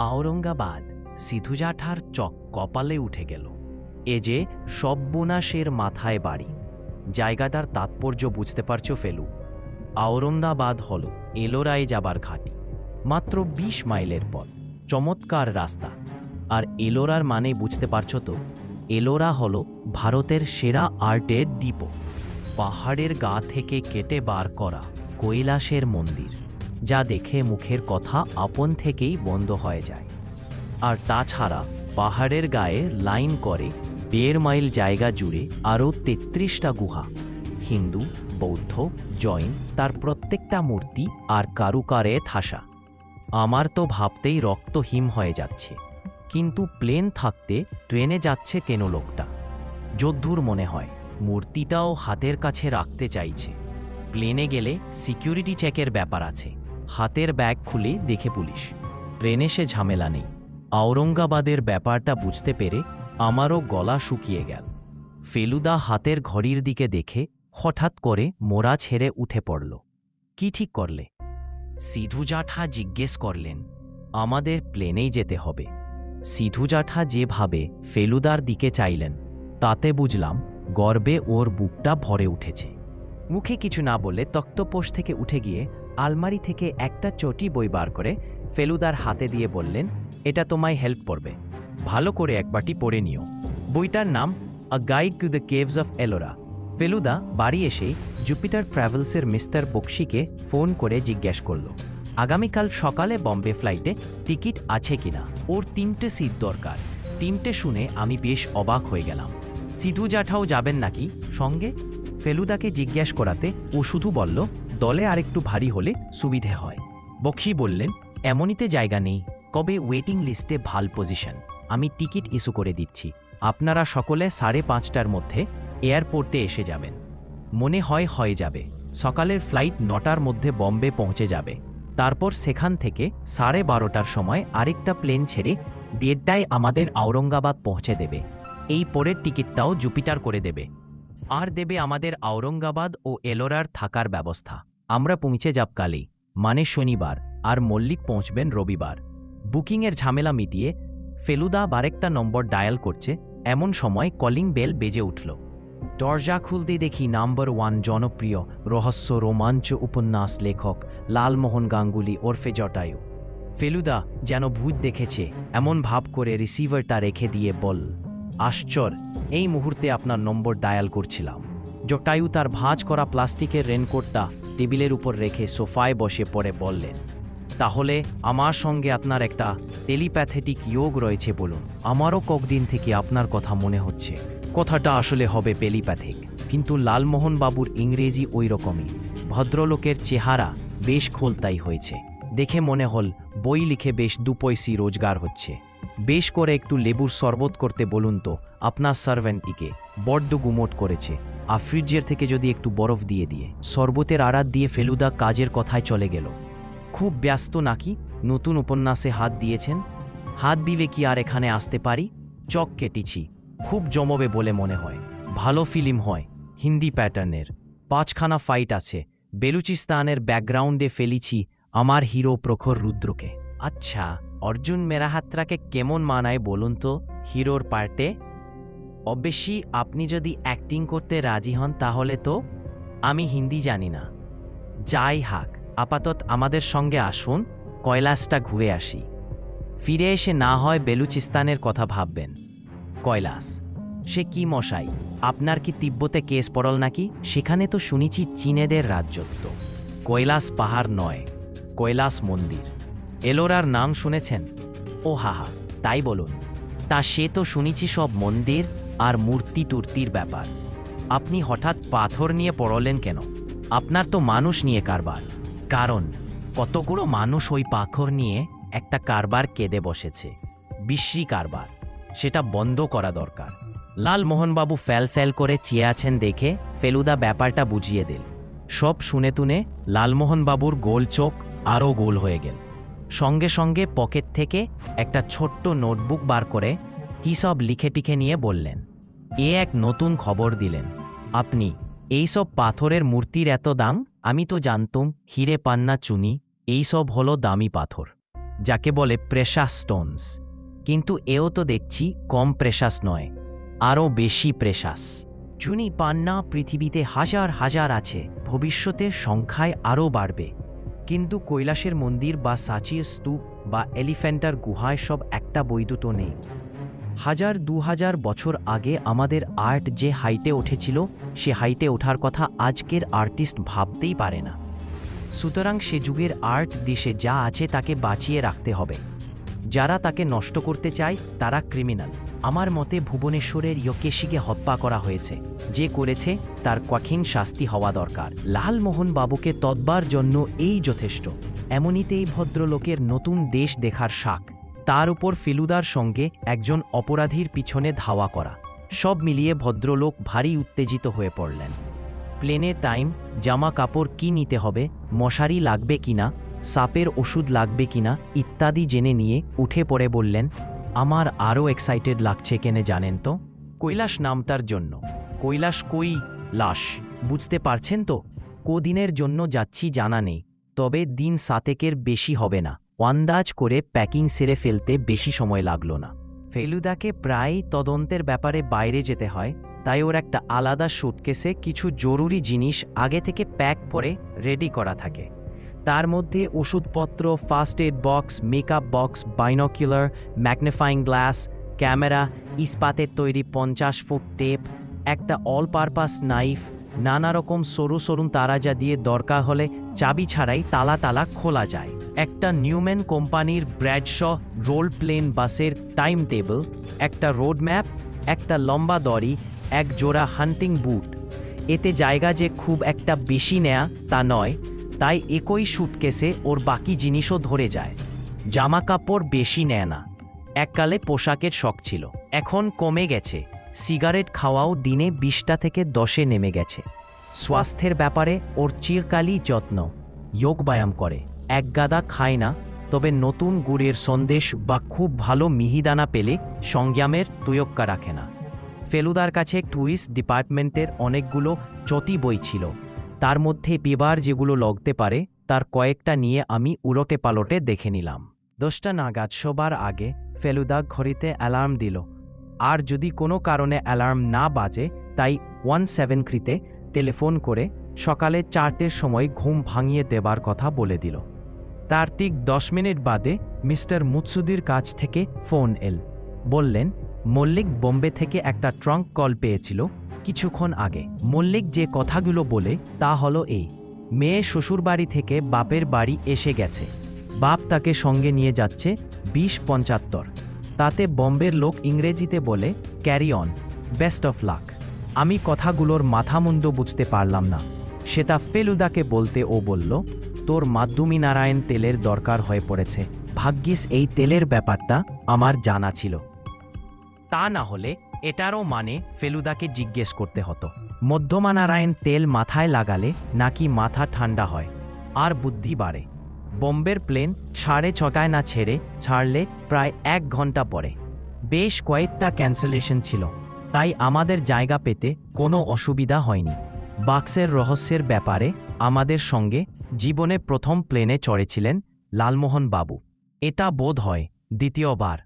আওরঙ্গাবাদ সিধুজাঠার চক কপালে উঠে গেল। এ যে সব্বনাশের মাথায় বাড়ি। জায়গাটার তাৎপর্য বুঝতে পারছো ফেলু? আওরঙ্গাবাদ হল এলোরায় যাবার ঘাঁটি। মাত্র ২০ মাইলের পথ, চমৎকার রাস্তা। আর এলোরার মানে বুঝতে পারছো তো? এলোরা হল ভারতের সেরা আর্টের ডিপো। পাহাড়ের গা থেকে কেটে বার করা কৈলাসের মন্দির, যা দেখে মুখের কথা আপন থেকেই বন্ধ হয়ে যায়। আর তাছাড়া পাহাড়ের গায়ে লাইন করে ১.৫ মাইল জায়গা জুড়ে আরও ৩৩টা গুহা। হিন্দু, বৌদ্ধ, জৈন, তার প্রত্যেকটা মূর্তি আর কারুকারে ঠাসা। আমার তো ভাবতেই রক্ত হিম হয়ে যাচ্ছে। কিন্তু প্লেন থাকতে ট্রেনে যাচ্ছে কেন লোকটা? যদ্দূর মনে হয় মূর্তিটাও হাতের কাছে রাখতে চাইছে। প্লেনে গেলে সিকিউরিটি চেকের ব্যাপার আছে। হাতের ব্যাগ খুলে দেখে পুলিশ। ট্রেনে সে ঝামেলা নেই। আওরঙ্গাবাদের ব্যাপারটা বুঝতে পেরে আমারও গলা শুকিয়ে গেল। ফেলুদা হাতের ঘড়ির দিকে দেখে হঠাৎ করে মোড়া ছেড়ে উঠে পড়ল। কি ঠিক করলে? সিধুজাঠা জিজ্ঞেস করলেন। আমাদের প্লেনেই যেতে হবে। সিধুজাঠা যেভাবে ফেলুদার দিকে চাইলেন, তাতে বুঝলাম গর্বে ওর বুকটা ভরে উঠেছে। মুখে কিছু না বলে তক্তপোষ থেকে উঠে গিয়ে আলমারি থেকে একটা চটি বই বার করে ফেলুদার হাতে দিয়ে বললেন, এটা তোমায় হেল্প করবে। ভালো করে একবারটি পড়ে নিও। বইটার নাম a guide to the caves of Ellora. Feluda বাড়ি এসে জুপিটার ট্রাভেলসের মিস্টার বক্সিকে ফোন করে জিজ্ঞেস করল, আগামীকাল সকালে বম্বে ফ্লাইটে টিকিট আছে কিনা। ওর ৩টে সিট দরকার। ৩টে শুনে আমি বেশ অবাক হয়ে গেলাম। সিধুজাঠাও যাবেন নাকি সঙ্গে? ফেলুদাকে জিজ্ঞেস করাতে ও শুধু বলল, দলে আরেকটু ভারী হলে সুবিধে হয়। বক্সি বললেন, এমনিতে জায়গা নেই, কবে ওয়েটিং লিস্টে ভাল পজিশন। আমি টিকিট ইস্যু করে দিচ্ছি। আপনারা সকলে ৫:৩০টার মধ্যে এয়ারপোর্টে এসে যাবেন। মনে হয় হয়ে যাবে। সকালের ফ্লাইট ৯টার মধ্যে বম্বে পৌঁছে যাবে। তারপর সেখান থেকে ১২:৩০টার সময় আরেকটা প্লেন ছেড়ে ১:৩০টায় আমাদের আওরঙ্গাবাদ পৌঁছে দেবে। এই পরের টিকিটটাও জুপিটার করে দেবে। আর দেবে আমাদের আওরঙ্গাবাদ ও এলোরার থাকার ব্যবস্থা। আমরা পৌঁছে যাব কালই, মানে শনিবার, আর মল্লিক পৌঁছবেন রবিবার। বুকিংয়ের ঝামেলা মিটিয়ে ফেলুদা বারেকটা নম্বর ডায়াল করছে, এমন সময় কলিং বেল বেজে উঠল। দরজা খুলতে দেখি নাম্বার ১ জনপ্রিয় রহস্য রোমাঞ্চ উপন্যাস লেখক লালমোহন গাঙ্গুলি ওরফে জটায়ু। ফেলুদা যেন ভূত দেখেছে এমন ভাব করে রিসিভারটা রেখে দিয়ে বল, আশ্চর্য, এই মুহূর্তে আপনার নম্বর ডায়াল করছিলাম। জটায়ু তার ভাঁজ করা প্লাস্টিকের রেনকোটটা টেবিলের উপর রেখে সোফায় বসে পড়ে বললেন, তাহলে আমার সঙ্গে আপনার একটা টেলিপ্যাথেটিক যোগ রয়েছে বলুন। আমারও কয়েকদিন থেকে আপনার কথা মনে হচ্ছে। কথাটা আসলে হবে টেলিপ্যাথিক, কিন্তু লালমোহন বাবুর ইংরেজি ওই রকমই। ভদ্রলোকের চেহারা বেশ খোলতাই হয়েছে। দেখে মনে হল বই লিখে বেশ ২ পয়সি রোজগার হচ্ছে। বেশ করে একটু লেবুর শরবত করতে বলুন তো আপনার সার্ভেন্টটিকে, বড্ড গুমোট করেছে। আর ফ্রিজের থেকে যদি একটু বরফ দিয়ে শরবতের আড়াত দিয়ে ফেলুদা কাজের কথায় চলে গেল। খুব ব্যস্ত নাকি? নতুন উপন্যাসে হাত দিয়েছেন? হাত দিলে কি আর এখানে আসতে পারি? চক কেটেছি। খুব জমবে বলে মনে হয়। ভালো ফিল্ম হয়, হিন্দি প্যাটার্নের। ৫খানা ফাইট আছে। বেলুচিস্তানের ব্যাকগ্রাউন্ডে ফেলিছি আমার হিরো প্রখর রুদ্রকে। আচ্ছা, অর্জুন মেরাহাত্রাকে কেমন মানায় বলুন তো হিরোর পার্টে? অবশ্যই আপনি যদি অ্যাক্টিং করতে রাজি হন তাহলে তো। আমি হিন্দি জানি না। যাই হাক, আপাতত আমাদের সঙ্গে আসুন, কৈলাসটা ঘুরে আসি। ফিরে এসে না হয় বেলুচিস্তানের কথা ভাববেন। কৈলাস? সে কি মশাই, আপনার কি তিব্বতে কেস পড়ল নাকি? সেখানে তো শুনেছি চীনেদের রাজ্যত্ব। কৈলাস পাহাড় নয়, কৈলাস মন্দির। এলোরার নাম শুনেছেন? ও হাহা, তাই বলুন। তা সে তো শুনেছি সব মন্দির আর মূর্তি টুর্তির ব্যাপার। আপনি হঠাৎ পাথর নিয়ে পড়লেন কেন? আপনার তো মানুষ নিয়ে কারবার। কারণ কতগুলো মানুষ ওই পাথর নিয়ে একটা কারবার কেঁদে বসেছে, বিশ্রী কারবার। সেটা বন্ধ করা দরকার। লালমোহনবাবু ফ্যাল করে চেয়ে আছেন দেখে ফেলুদা ব্যাপারটা বুঝিয়ে দিল। সব শুনে তুনে লালমোহনবাবুর গোল চোখ আরও গোল হয়ে গেল। সঙ্গে সঙ্গে পকেট থেকে একটা ছোট্ট নোটবুক বার করে কী সব লিখে টিখে নিয়ে বললেন, এক নতুন খবর দিলেন। আপনি এইসব পাথরের মূর্তির এত দাম? আমি তো জানতুম হিরে পান্না চুনি এইসব হলো দামি পাথর। যাকে বলে প্রেশাস স্টোনস। কিন্তু এও তো দেখছি কম প্রেশাস নয়, আরও বেশি প্রেশাস। চুনি পান্না পৃথিবীতে হাজার হাজার আছে, ভবিষ্যতে সংখ্যায় আরও বাড়বে। কিন্তু কৈলাসের মন্দির বা সাচির স্তূপ বা এলিফ্যান্টার গুহায় সব একটা বৈদ্যুত নেই। 1000-2000 বছর আগে আমাদের আর্ট যে হাইটে উঠেছিল, সে হাইটে ওঠার কথা আজকের আর্টিস্ট ভাবতেই পারে না। সুতরাং সে যুগের আর্ট দেশে যা আছে তাকে বাঁচিয়ে রাখতে হবে। যারা তাকে নষ্ট করতে চায় তারা ক্রিমিনাল। আমার মতে ভুবনেশ্বরের ইয়োকেশিকে হত্যা করা হয়েছে। যে করেছে তার কঠিন শাস্তি হওয়া দরকার। লালমোহন বাবুকে তদবার জন্য এই যথেষ্ট। এমনিতেই ভদ্রলোকের নতুন দেশ দেখার শাক, তার উপর ফেলুদার সঙ্গে একজন অপরাধীর পিছনে ধাওয়া করা, সব মিলিয়ে ভদ্রলোক ভারী উত্তেজিত হয়ে পড়লেন। প্লেনের টাইম, জামা কাপড় কি নিতে হবে, মশারি লাগবে কিনা, সাপের ওষুধ লাগবে কিনা ইত্যাদি জেনে নিয়ে উঠে পড়ে বললেন, আমার আরও এক্সাইটেড লাগছে কেনে জানেন তো? কৈলাস নামটার জন্য। কৈলাস কই লাশ, বুঝতে পারছেন তো? কদিনের জন্য যাচ্ছি জানা নেই, তবে দিন 7-এর বেশি হবে না। আন্দাজ করে প্যাকিং সেরে ফেলতে বেশি সময় লাগলো না। ফেলুদাকে প্রায় তদন্তের ব্যাপারে বাইরে যেতে হয়, তাই ওর একটা আলাদা সুটকেসে কিছু জরুরি জিনিস আগে থেকে প্যাক করে রেডি করা থাকে। তার মধ্যে ওষুধপত্র, first aid box, makeup box, binocular, magnifying glass, camera, ইস্পাতের তৈরি 50 ফুট টেপ, একটা অল পারপাস নাইফ, নানা রকম সরু সরু তারাজা দিয়ে দরকার হলে চাবি ছাড়াই তালা খোলা যায়, একটা নিউম্যান কোম্পানির ব্র্যাডশ রোল প্লেন বাসের টাইম টেবিল, একটা রোড ম্যাপ, একটা লম্বা দড়ি, এক জোড়া হান্টিং বুট। এতে জায়গা যে খুব একটা বেশি নেয়া তা নয়, তাই একই সুটকেসে ওর বাকি জিনিসও ধরে যায়। জামা কাপড় বেশি নেয় না। এককালে পোশাকের শখ ছিল, এখন কমে গেছে। সিগারেট খাওয়াও দিনে 20টা থেকে 10-এ নেমে গেছে। স্বাস্থ্যের ব্যাপারে ওর চিরকালই যত্ন। যোগ ব্যায়াম করে, এক গাদা খায় না, তবে নতুন গুড়ের সন্দেশ বা খুব ভালো মিহিদানা পেলে সংযমের তুয়ক্কা রাখে না। ফেলুদার কাছে টুইস্ট ডিপার্টমেন্টের অনেকগুলো চটি বই ছিল, তার মধ্যে বিবার যেগুলো লগতে পারে তার কয়েকটা নিয়ে আমি উলটে পালটে দেখে নিলাম। 10টা নাগাদ শোবার আগে ফেলুদা ঘড়িতে অ্যালার্ম দিল, আর যদি কোনো কারণে অ্যালার্ম না বাজে তাই 173-তে টেলিফোন করে সকালে 4টের সময় ঘুম ভাঙিয়ে দেবার কথা বলে দিল। তার ঠিক 10 মিনিট বাদে মিস্টার মুৎসুদির কাছ থেকে ফোন এল। বললেন, মল্লিক বোম্বে থেকে একটা ট্রাঙ্ক কল পেয়েছিল কিছুক্ষণ আগে। মল্লিক যে কথাগুলো বলে তা হলো এই: মেয়ে শ্বশুরবাড়ি থেকে বাপের বাড়ি এসে গেছে, বাপ তাকে সঙ্গে নিয়ে যাচ্ছে 2075। তাতে বোম্বের লোক ইংরেজিতে বলে, carry on, best of luck. আমি কথাগুলোর মাথামুন্ড বুঝতে পারলাম না। সেটা ফেলুদাকে বলতে ও বলল, তোর মাধ্যমী নারায়ণ তেলের দরকার হয়ে পড়েছে। ভাগ্যিস এই তেলের ব্যাপারটা আমার জানা ছিল, তা না হলে এটারও মানে ফেলুদাকে জিজ্ঞেস করতে হতো। মধ্যমা নারায়ণ তেল মাথায় লাগালে নাকি মাথা ঠান্ডা হয় আর বুদ্ধি বাড়ে। বোম্বের প্লেন 6:30 না ছাড়লে প্রায় 1 ঘন্টা পরে। বেশ কয়েকটা ক্যান্সেলেশন ছিল, তাই আমাদের জায়গা পেতে কোনো অসুবিধা হয়নি। বাক্সের রহস্যের ব্যাপারে আমাদের সঙ্গে জীবনে প্রথম প্লেনে চড়েছিলেন লালমোহন বাবু। এটা বোধ হয় দ্বিতীয়বার।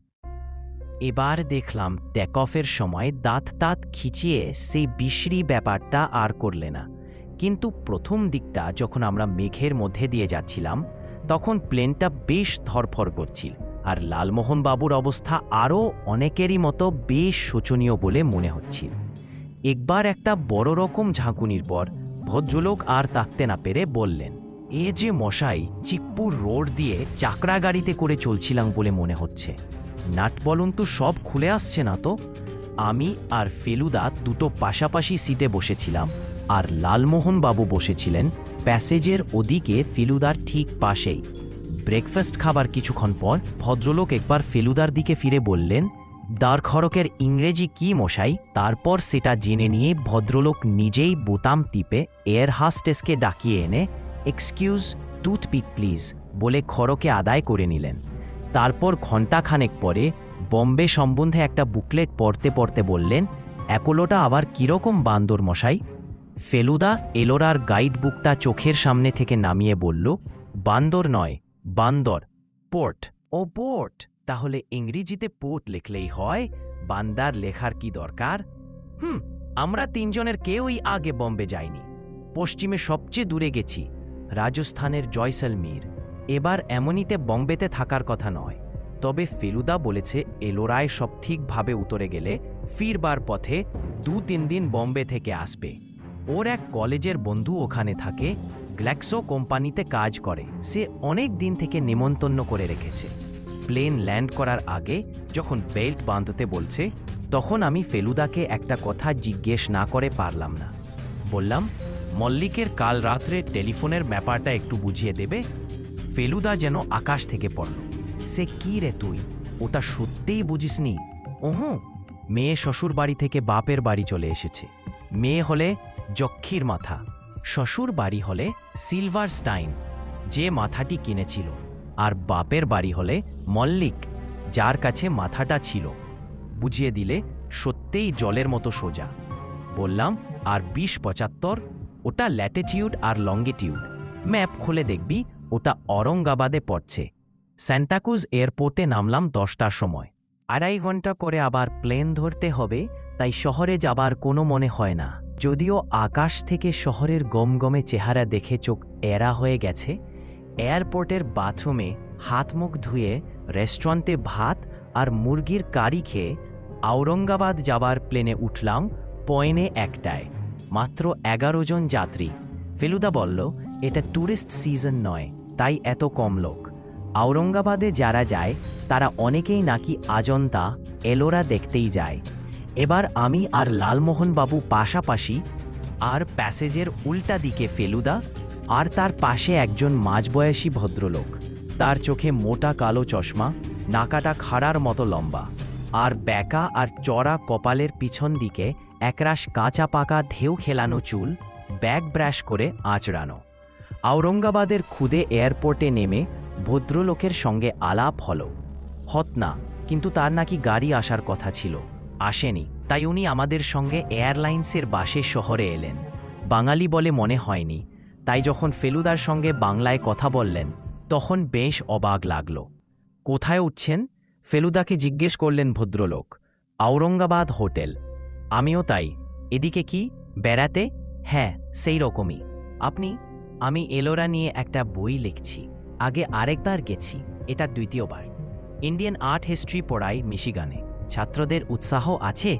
এবার দেখলাম টেক অফের সময় দাঁত খিচিয়ে সেই বিশ্রী ব্যাপারটা আর করলে না। কিন্তু প্রথম দিকটা যখন আমরা মেঘের মধ্যে দিয়ে যাচ্ছিলাম, তখন প্লেনটা বেশ ধরফর করছিল, আর লালমোহন বাবুর অবস্থা আরও অনেকেরই মতো বেশ শোচনীয় বলে মনে হচ্ছিল। একবার একটা বড় রকম ঝাঁকুনির পর ভদ্রলোক আর তাকতে না পেরে বললেন, এ যে মশাই, চিকপুর রোড দিয়ে চাকরা গাড়িতে করে চলছিলাম বলে মনে হচ্ছে। নাট বলুন তো সব খুলে আসছে না তো? আমি আর ফেলুদা দুটো পাশাপাশি সিটে বসেছিলাম, আর লালমোহন বাবু বসেছিলেন প্যাসেজের ওদিকে ফেলুদার ঠিক পাশেই। ব্রেকফাস্ট খাবার কিছুক্ষণ পর ভদ্রলোক একবার ফেলুদার দিকে ফিরে বললেন, দ্বারখড়কের ইংরেজি কি মশাই? তারপর সেটা জেনে নিয়ে ভদ্রলোক নিজেই বোতাম টিপে এয়ার হাস্টেসকে ডাকিয়ে এনে এক্সকিউজ, টুথপিক প্লিজ বলে খড়কে আদায় করে নিলেন। তারপর ঘণ্টাখানেক পরে বম্বে সম্বন্ধে একটা বুকলেট পড়তে পড়তে বললেন, অ্যাপোলোটা আবার কীরকম বান্দর মশাই? ফেলুদা এলোরার গাইড বুকটা চোখের সামনে থেকে নামিয়ে বলল, বান্দর নয়, বান্দর, পোর্ট। ও পোর্ট, তাহলে ইংরেজিতে পোর্ট লিখলেই হয়, বান্দার লেখার কি দরকার? আমরা তিনজনের কেউই আগে বম্বে যাইনি। পশ্চিমে সবচেয়ে দূরে গেছি, রাজস্থানের জয়সলমীর। এবার এমনিতে বম্বেতে থাকার কথা নয়। তবে ফেলুদা বলেছে এলোরায় সব ঠিকভাবে উতরে গেলে ফিরবার পথে 2-3 দিন বম্বে থেকে আসবে। ওর এক কলেজের বন্ধু ওখানে থাকে, গ্ল্যাক্সো কোম্পানিতে কাজ করে। সে অনেক দিন থেকে নেমন্তন্ন করে রেখেছে। প্লেন ল্যান্ড করার আগে যখন বেল্ট বাঁধতে বলছে, তখন আমি ফেলুদাকে একটা কথা জিজ্ঞেস না করে পারলাম না। বললাম, মল্লিকের কাল রাত্রে টেলিফোনের ব্যাপারটা একটু বুঝিয়ে দেবে? ফেলুদা যেন আকাশ থেকে পড়ল। সে কি রে তুই, ওটা সত্যিই বুঝিসনি? ওহো, মেয়ে শ্বশুর বাড়ি থেকে বাপের বাড়ি চলে এসেছে। মেয়ে হলে যক্ষীর মাথা, শ্বশুর বাড়ি হলে সিলভার স্টাইন, যে মাথাটি কিনেছিল, আর বাপের বাড়ি হলে মল্লিক, যার কাছে মাথাটা ছিল। বুঝিয়ে দিলে সত্যিই জলের মতো সোজা। বললাম, আর 2075, ওটা ল্যাটিটিউড আর লঙ্গিটিউড। ম্যাপ খুলে দেখবি ওটা অরঙ্গাবাদে পড়ছে। স্যান্টাক্রুজ এয়ারপোর্টে নামলাম 10টার সময়। 2.5 ঘন্টা করে আবার প্লেন ধরতে হবে, তাই শহরে যাবার কোনো মনে হয় না। যদিও আকাশ থেকে শহরের গমগমে চেহারা দেখে চোখ এরা হয়ে গেছে। এয়ারপোর্টের বাথরুমে হাত মুখ ধুয়ে রেস্টুরেন্টে ভাত আর মুরগির কারি খেয়ে আওরঙ্গাবাদ যাবার প্লেনে উঠলাম পয়নে 1টায়। মাত্র 11 জন যাত্রী। ফেলুদা বলল, এটা ট্যুরিস্ট সিজন নয়, তাই এত কম লোক। আওরঙ্গাবাদে যারা যায় তারা অনেকেই নাকি আজন্তা, এলোরা দেখতেই যায়। এবার আমি আর লালমোহনবাবু পাশাপাশি, আর প্যাসেজের উল্টা দিকে ফেলুদা, আর তার পাশে একজন মাঝবয়সী ভদ্রলোক। তার চোখে মোটা কালো চশমা, নাকাটা খাড়ার মতো লম্বা, আর ব্যাকা আর চড়া কপালের পিছন দিকে একরাশ কাঁচা পাকা ঢেউ খেলানো চুল, ব্যাগ ব্রাশ করে আঁচড়ানো। আওরঙ্গাবাদের খুদে এয়ারপোর্টে নেমে ভদ্রলোকের সঙ্গে আলাপ হলো। না, কিন্তু তার নাকি গাড়ি আসার কথা ছিল, আসেনি। তাই উনি আমাদের সঙ্গে এয়ারলাইন্সের বাসে শহরে এলেন। বাঙালি বলে মনে হয়নি, তাই যখন ফেলুদার সঙ্গে বাংলায় কথা বললেন তখন বেশ অবাক লাগল। কোথায় উঠছেন? ফেলুদাকে জিজ্ঞেস করলেন ভদ্রলোক। আওরঙ্গাবাদ হোটেল। আমিও তাই। এদিকে কি, বেড়াতে? হ্যাঁ, সেই রকমই। আপনি? আমি এলোরা নিয়ে একটা বই লিখছি। আগে আরেকবার গেছি, এটা দ্বিতীয়বার। ইন্ডিয়ান আর্ট হিস্ট্রি পড়াই মিশিগানে। ছাত্রদের উৎসাহ আছে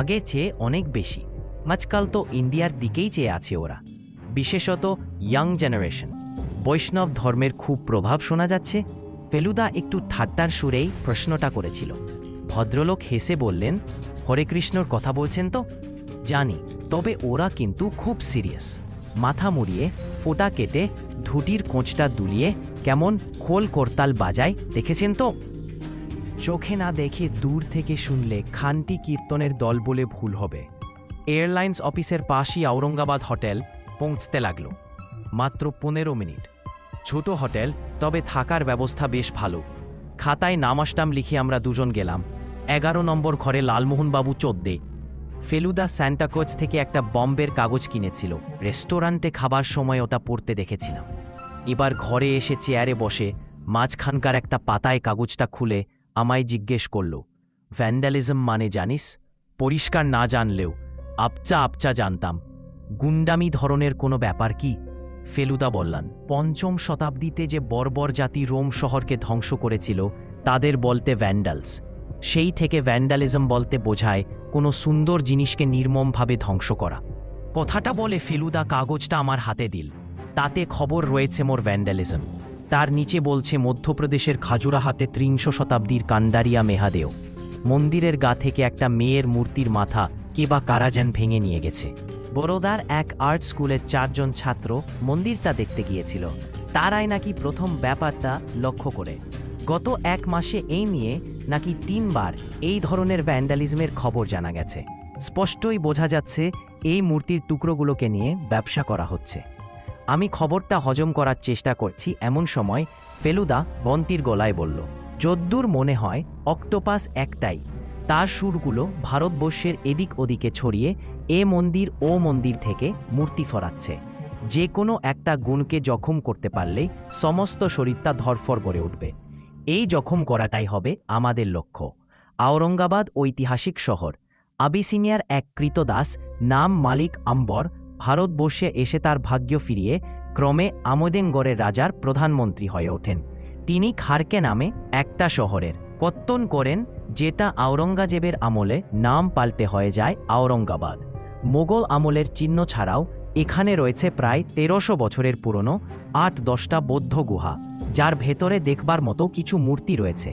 আগের চেয়ে অনেক বেশি। আজকাল তো ইন্ডিয়ার দিকেই চেয়ে আছে ওরা, বিশেষত ইয়াং জেনারেশন। বৈষ্ণব ধর্মের খুব প্রভাব শোনা যাচ্ছে। ফেলুদা একটু ঠাট্টার সুরেই প্রশ্নটা করেছিল। ভদ্রলোক হেসে বললেন, হরে কৃষ্ণর কথা বলছেন তো? জানি, তবে ওরা কিন্তু খুব সিরিয়াস। মাথা মুড়িয়ে, ফোঁটা কেটে, ধুটির কোঁচটা দুলিয়ে কেমন খোল করতাল বাজায় দেখেছেন তো? চোখে না দেখে দূর থেকে শুনলে খানটি কীর্তনের দল বলে ভুল হবে। এয়ারলাইন্স অফিসের পাশেই আওরঙ্গাবাদ হোটেল পৌঁছতে লাগল। মাত্র 15 মিনিট। ছোট হোটেল, তবে থাকার ব্যবস্থা বেশ ভালো। খাতায় নাম আসটাম লিখে আমরা দুজন গেলাম। 11 নম্বর ঘরে লালমোহনবাবু 14। ফেলুদা স্যান্টাক্রুজ থেকে একটা বম্বের কাগজ কিনেছিল। রেস্টুরেন্টে খাবার সময় ওটা পড়তে দেখেছিলাম। এবার ঘরে এসে চেয়ারে বসে মাঝখানকার একটা পাতায় কাগজটা খুলে আমায় জিজ্ঞেস করল, ভ্যান্ডালিজম মানে জানিস? পরিষ্কার না জানলেও আপচা আপচা জানতাম। গুন্ডামি ধরনের কোনো ব্যাপার কি? ফেলুদা বললেন, 5ম শতাব্দীতে যে বর্বর জাতি রোম শহরকে ধ্বংস করেছিল তাদের বলতে ভ্যান্ডালস। সেই থেকে ভ্যান্ডালিজম বলতে বোঝায় কোনো সুন্দর জিনিসকে নির্মমভাবে ধ্বংস করা। কথাটা বলে ফেলুদা কাগজটা আমার হাতে দিল। তাতে খবর রয়েছে মোর ভ্যান্ডালিজম। তার নিচে বলছে মধ্যপ্রদেশের খাজুরাহাতে 30 শতাব্দীর কান্ডারিয়া মেহাদেও মন্দিরের গা থেকে একটা মেয়ের মূর্তির মাথা কে বা কারা যেন ভেঙে নিয়ে গেছে। বরোদার এক আর্ট স্কুলের 4 জন ছাত্র মন্দিরটা দেখতে গিয়েছিল। তারাই নাকি প্রথম ব্যাপারটা লক্ষ্য করে। গত 1 মাসে এই নিয়ে নাকি 3 বার এই ধরনের ভ্যান্ডালিজমের খবর জানা গেছে। স্পষ্টই বোঝা যাচ্ছে এই মূর্তির টুকরোগুলোকে নিয়ে ব্যবসা করা হচ্ছে। আমি খবরটা হজম করার চেষ্টা করছি এমন সময় ফেলুদা বন্তির গলায় বলল, যদ্দূর মনে হয় অক্টোপাস একটাই। তার সুরগুলো ভারতবর্ষের এদিক ওদিকে ছড়িয়ে এ মন্দির ও মন্দির থেকে মূর্তি সরাচ্ছে। যে কোনো একটা গুণকে জখম করতে পারলেই সমস্ত শরীরটা ধরফর করে উঠবে। এই জখম করাটাই হবে আমাদের লক্ষ্য। আওরঙ্গাবাদ ঐতিহাসিক শহর। আবিসিনিয়ার এক কৃতদাস নাম মালিক আম্বর ভারতবর্ষে এসে তার ভাগ্য ফিরিয়ে ক্রমে আমোদেঙ্গরের রাজার প্রধানমন্ত্রী হয়ে ওঠেন। তিনি খারকে নামে একটা শহরের কত্তন করেন, যেটা আওরঙ্গজেবের আমলে নাম পাল্টে হয়ে যায় আওরঙ্গাবাদ। মোগল আমলের চিহ্ন ছাড়াও এখানে রয়েছে প্রায় ১৩০০ বছরের পুরনো ৮-১০টা বৌদ্ধ গুহা, যার ভেতরে দেখবার মতো কিছু মূর্তি রয়েছে।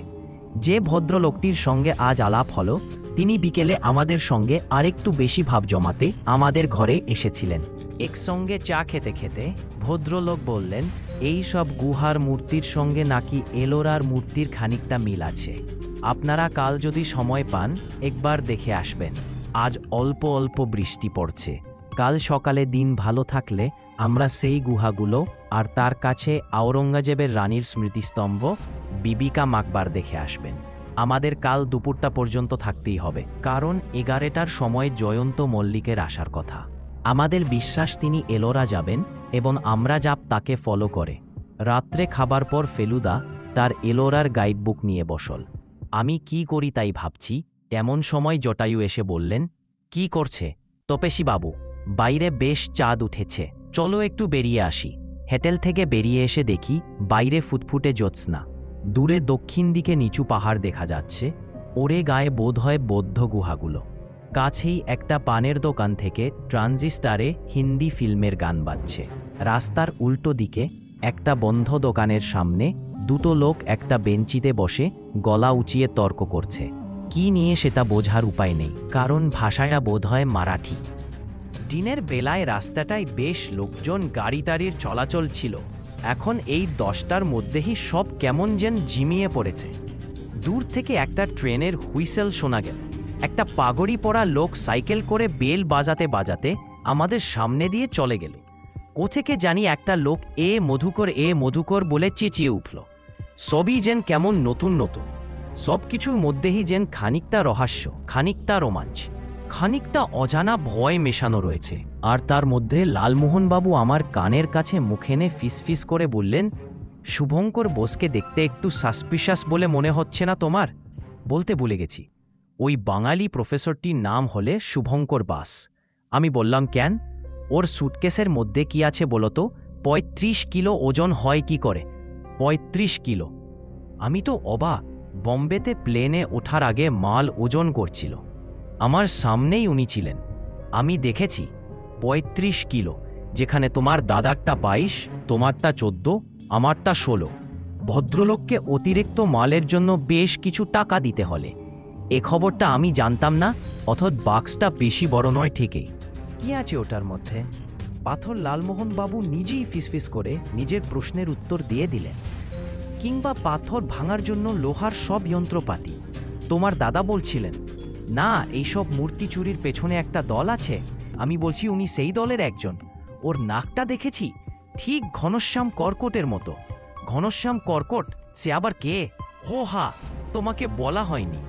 যে ভদ্রলোকটির সঙ্গে আজ আলাপ হলো, তিনি বিকেলে আমাদের সঙ্গে আরেকটু বেশি ভাব জমাতে আমাদের ঘরে এসেছিলেন। একসঙ্গে চা খেতে খেতে ভদ্রলোক বললেন, এই সব গুহার মূর্তির সঙ্গে নাকি এলোরার মূর্তির খানিকটা মিল আছে। আপনারা কাল যদি সময় পান একবার দেখে আসবেন। আজ অল্প অল্প বৃষ্টি পড়ছে। কাল সকালে দিন ভালো থাকলে আমরা সেই গুহাগুলো আর তার কাছে আওরঙ্গজেবের রানীর স্মৃতিস্তম্ভ বিবিকা মাকবার দেখে আসবেন। আমাদের কাল দুপুরটা পর্যন্ত থাকতেই হবে, কারণ 11টার সময় জয়ন্ত মল্লিকের আসার কথা। আমাদের বিশ্বাস তিনি এলোরা যাবেন এবং আমরা যাব তাকে ফলো করে। রাত্রে খাবার পর ফেলুদা তার এলোরার গাইডবুক নিয়ে বসল। আমি কি করি তাই ভাবছি, তেমন সময় জটায়ু এসে বললেন, কি করছে তপেশি বাবু? বাইরে বেশ চাঁদ উঠেছে, চলো একটু বেরিয়ে আসি। হোটেল থেকে বেরিয়ে এসে দেখি বাইরে ফুটফুটে জ্যোৎস্না। দূরে দক্ষিণ দিকে নিচু পাহাড় দেখা যাচ্ছে, ওরে গায়ে বোধ হয় বৌদ্ধ গুহাগুলো। কাছেই একটা পানের দোকান থেকে ট্রানজিস্টারে হিন্দি ফিল্মের গান বাজছে। রাস্তার উল্টো দিকে একটা বন্ধ দোকানের সামনে দুটো লোক একটা বেঞ্চিতে বসে গলা উঁচিয়ে তর্ক করছে। কি নিয়ে সেটা বোঝার উপায় নেই, কারণ ভাষাটা বোধ হয় মারাঠি। দিনের বেলায় রাস্তাটায় বেশ লোকজন গাড়ি টাড়ির চলাচল ছিল। এখন এই 10টার মধ্যেই সব কেমন যেন ঝিমিয়ে পড়েছে। দূর থেকে একটা ট্রেনের হুইসেল শোনা গেল। একটা পাগড়ি পরা লোক সাইকেল করে বেল বাজাতে বাজাতে আমাদের সামনে দিয়ে চলে গেল। কোথেকে জানি একটা লোক এ মধুকর বলে চেঁচিয়ে উঠল। সবই যেন কেমন নতুন নতুন, সব কিছুর মধ্যেই যেন খানিকটা রহস্য, খানিকটা রোমাঞ্চ, খানিকটা অজানা ভয় মেশানো রয়েছে। আর তার মধ্যে লালমোহনবাবু আমার কানের কাছে মুখে এনে ফিসফিস করে বললেন, শুভঙ্কর বোসকে দেখতে একটু সাসপিশাস বলে মনে হচ্ছে না তোমার? বলতে ভুলে গেছি, ওই বাঙালি প্রফেসরটির নাম হলে শুভঙ্কর বাস। আমি বললাম, কেন? ওর সুটকেসের মধ্যে কি আছে বলো তো? ৩৫ কিলো ওজন হয় কি করে? ৩৫ কিলো? আমি তো অবাক। বম্বেতে প্লেনে ওঠার আগে মাল ওজন করছিল। আমার সামনেই উনি ছিলেন। আমি দেখেছি ৩৫ কিলো, যেখানে তোমার দাদারটা ২২, তোমারটা ১৪, আমারটা ১৬। ভদ্রলোককে অতিরিক্ত মালের জন্য বেশ কিছু টাকা দিতে হলে। এ খবরটা আমি জানতাম না, অথচ বাক্সটা বেশি বড় নয় ঠিকই। কি আছে ওটার মধ্যে? পাথর লালমোহনবাবু নিজেই ফিসফিস করে নিজের প্রশ্নের উত্তর দিয়ে দিলেন। কিংবা পাথর ভাঙার জন্য লোহার সব যন্ত্রপাতি। তোমার দাদা বলছিলেন, না এইসব মূর্তি চুরির পেছনে একটা দল আছে। আমি বলছি উনি সেই দলের একজন। ওর নাকটা দেখেছি, ঠিক ঘনশ্যাম কর্কটের মতো। ঘনশ্যাম কর্কট সে আবার কে? হো হা, তোমাকে বলা হয়নি,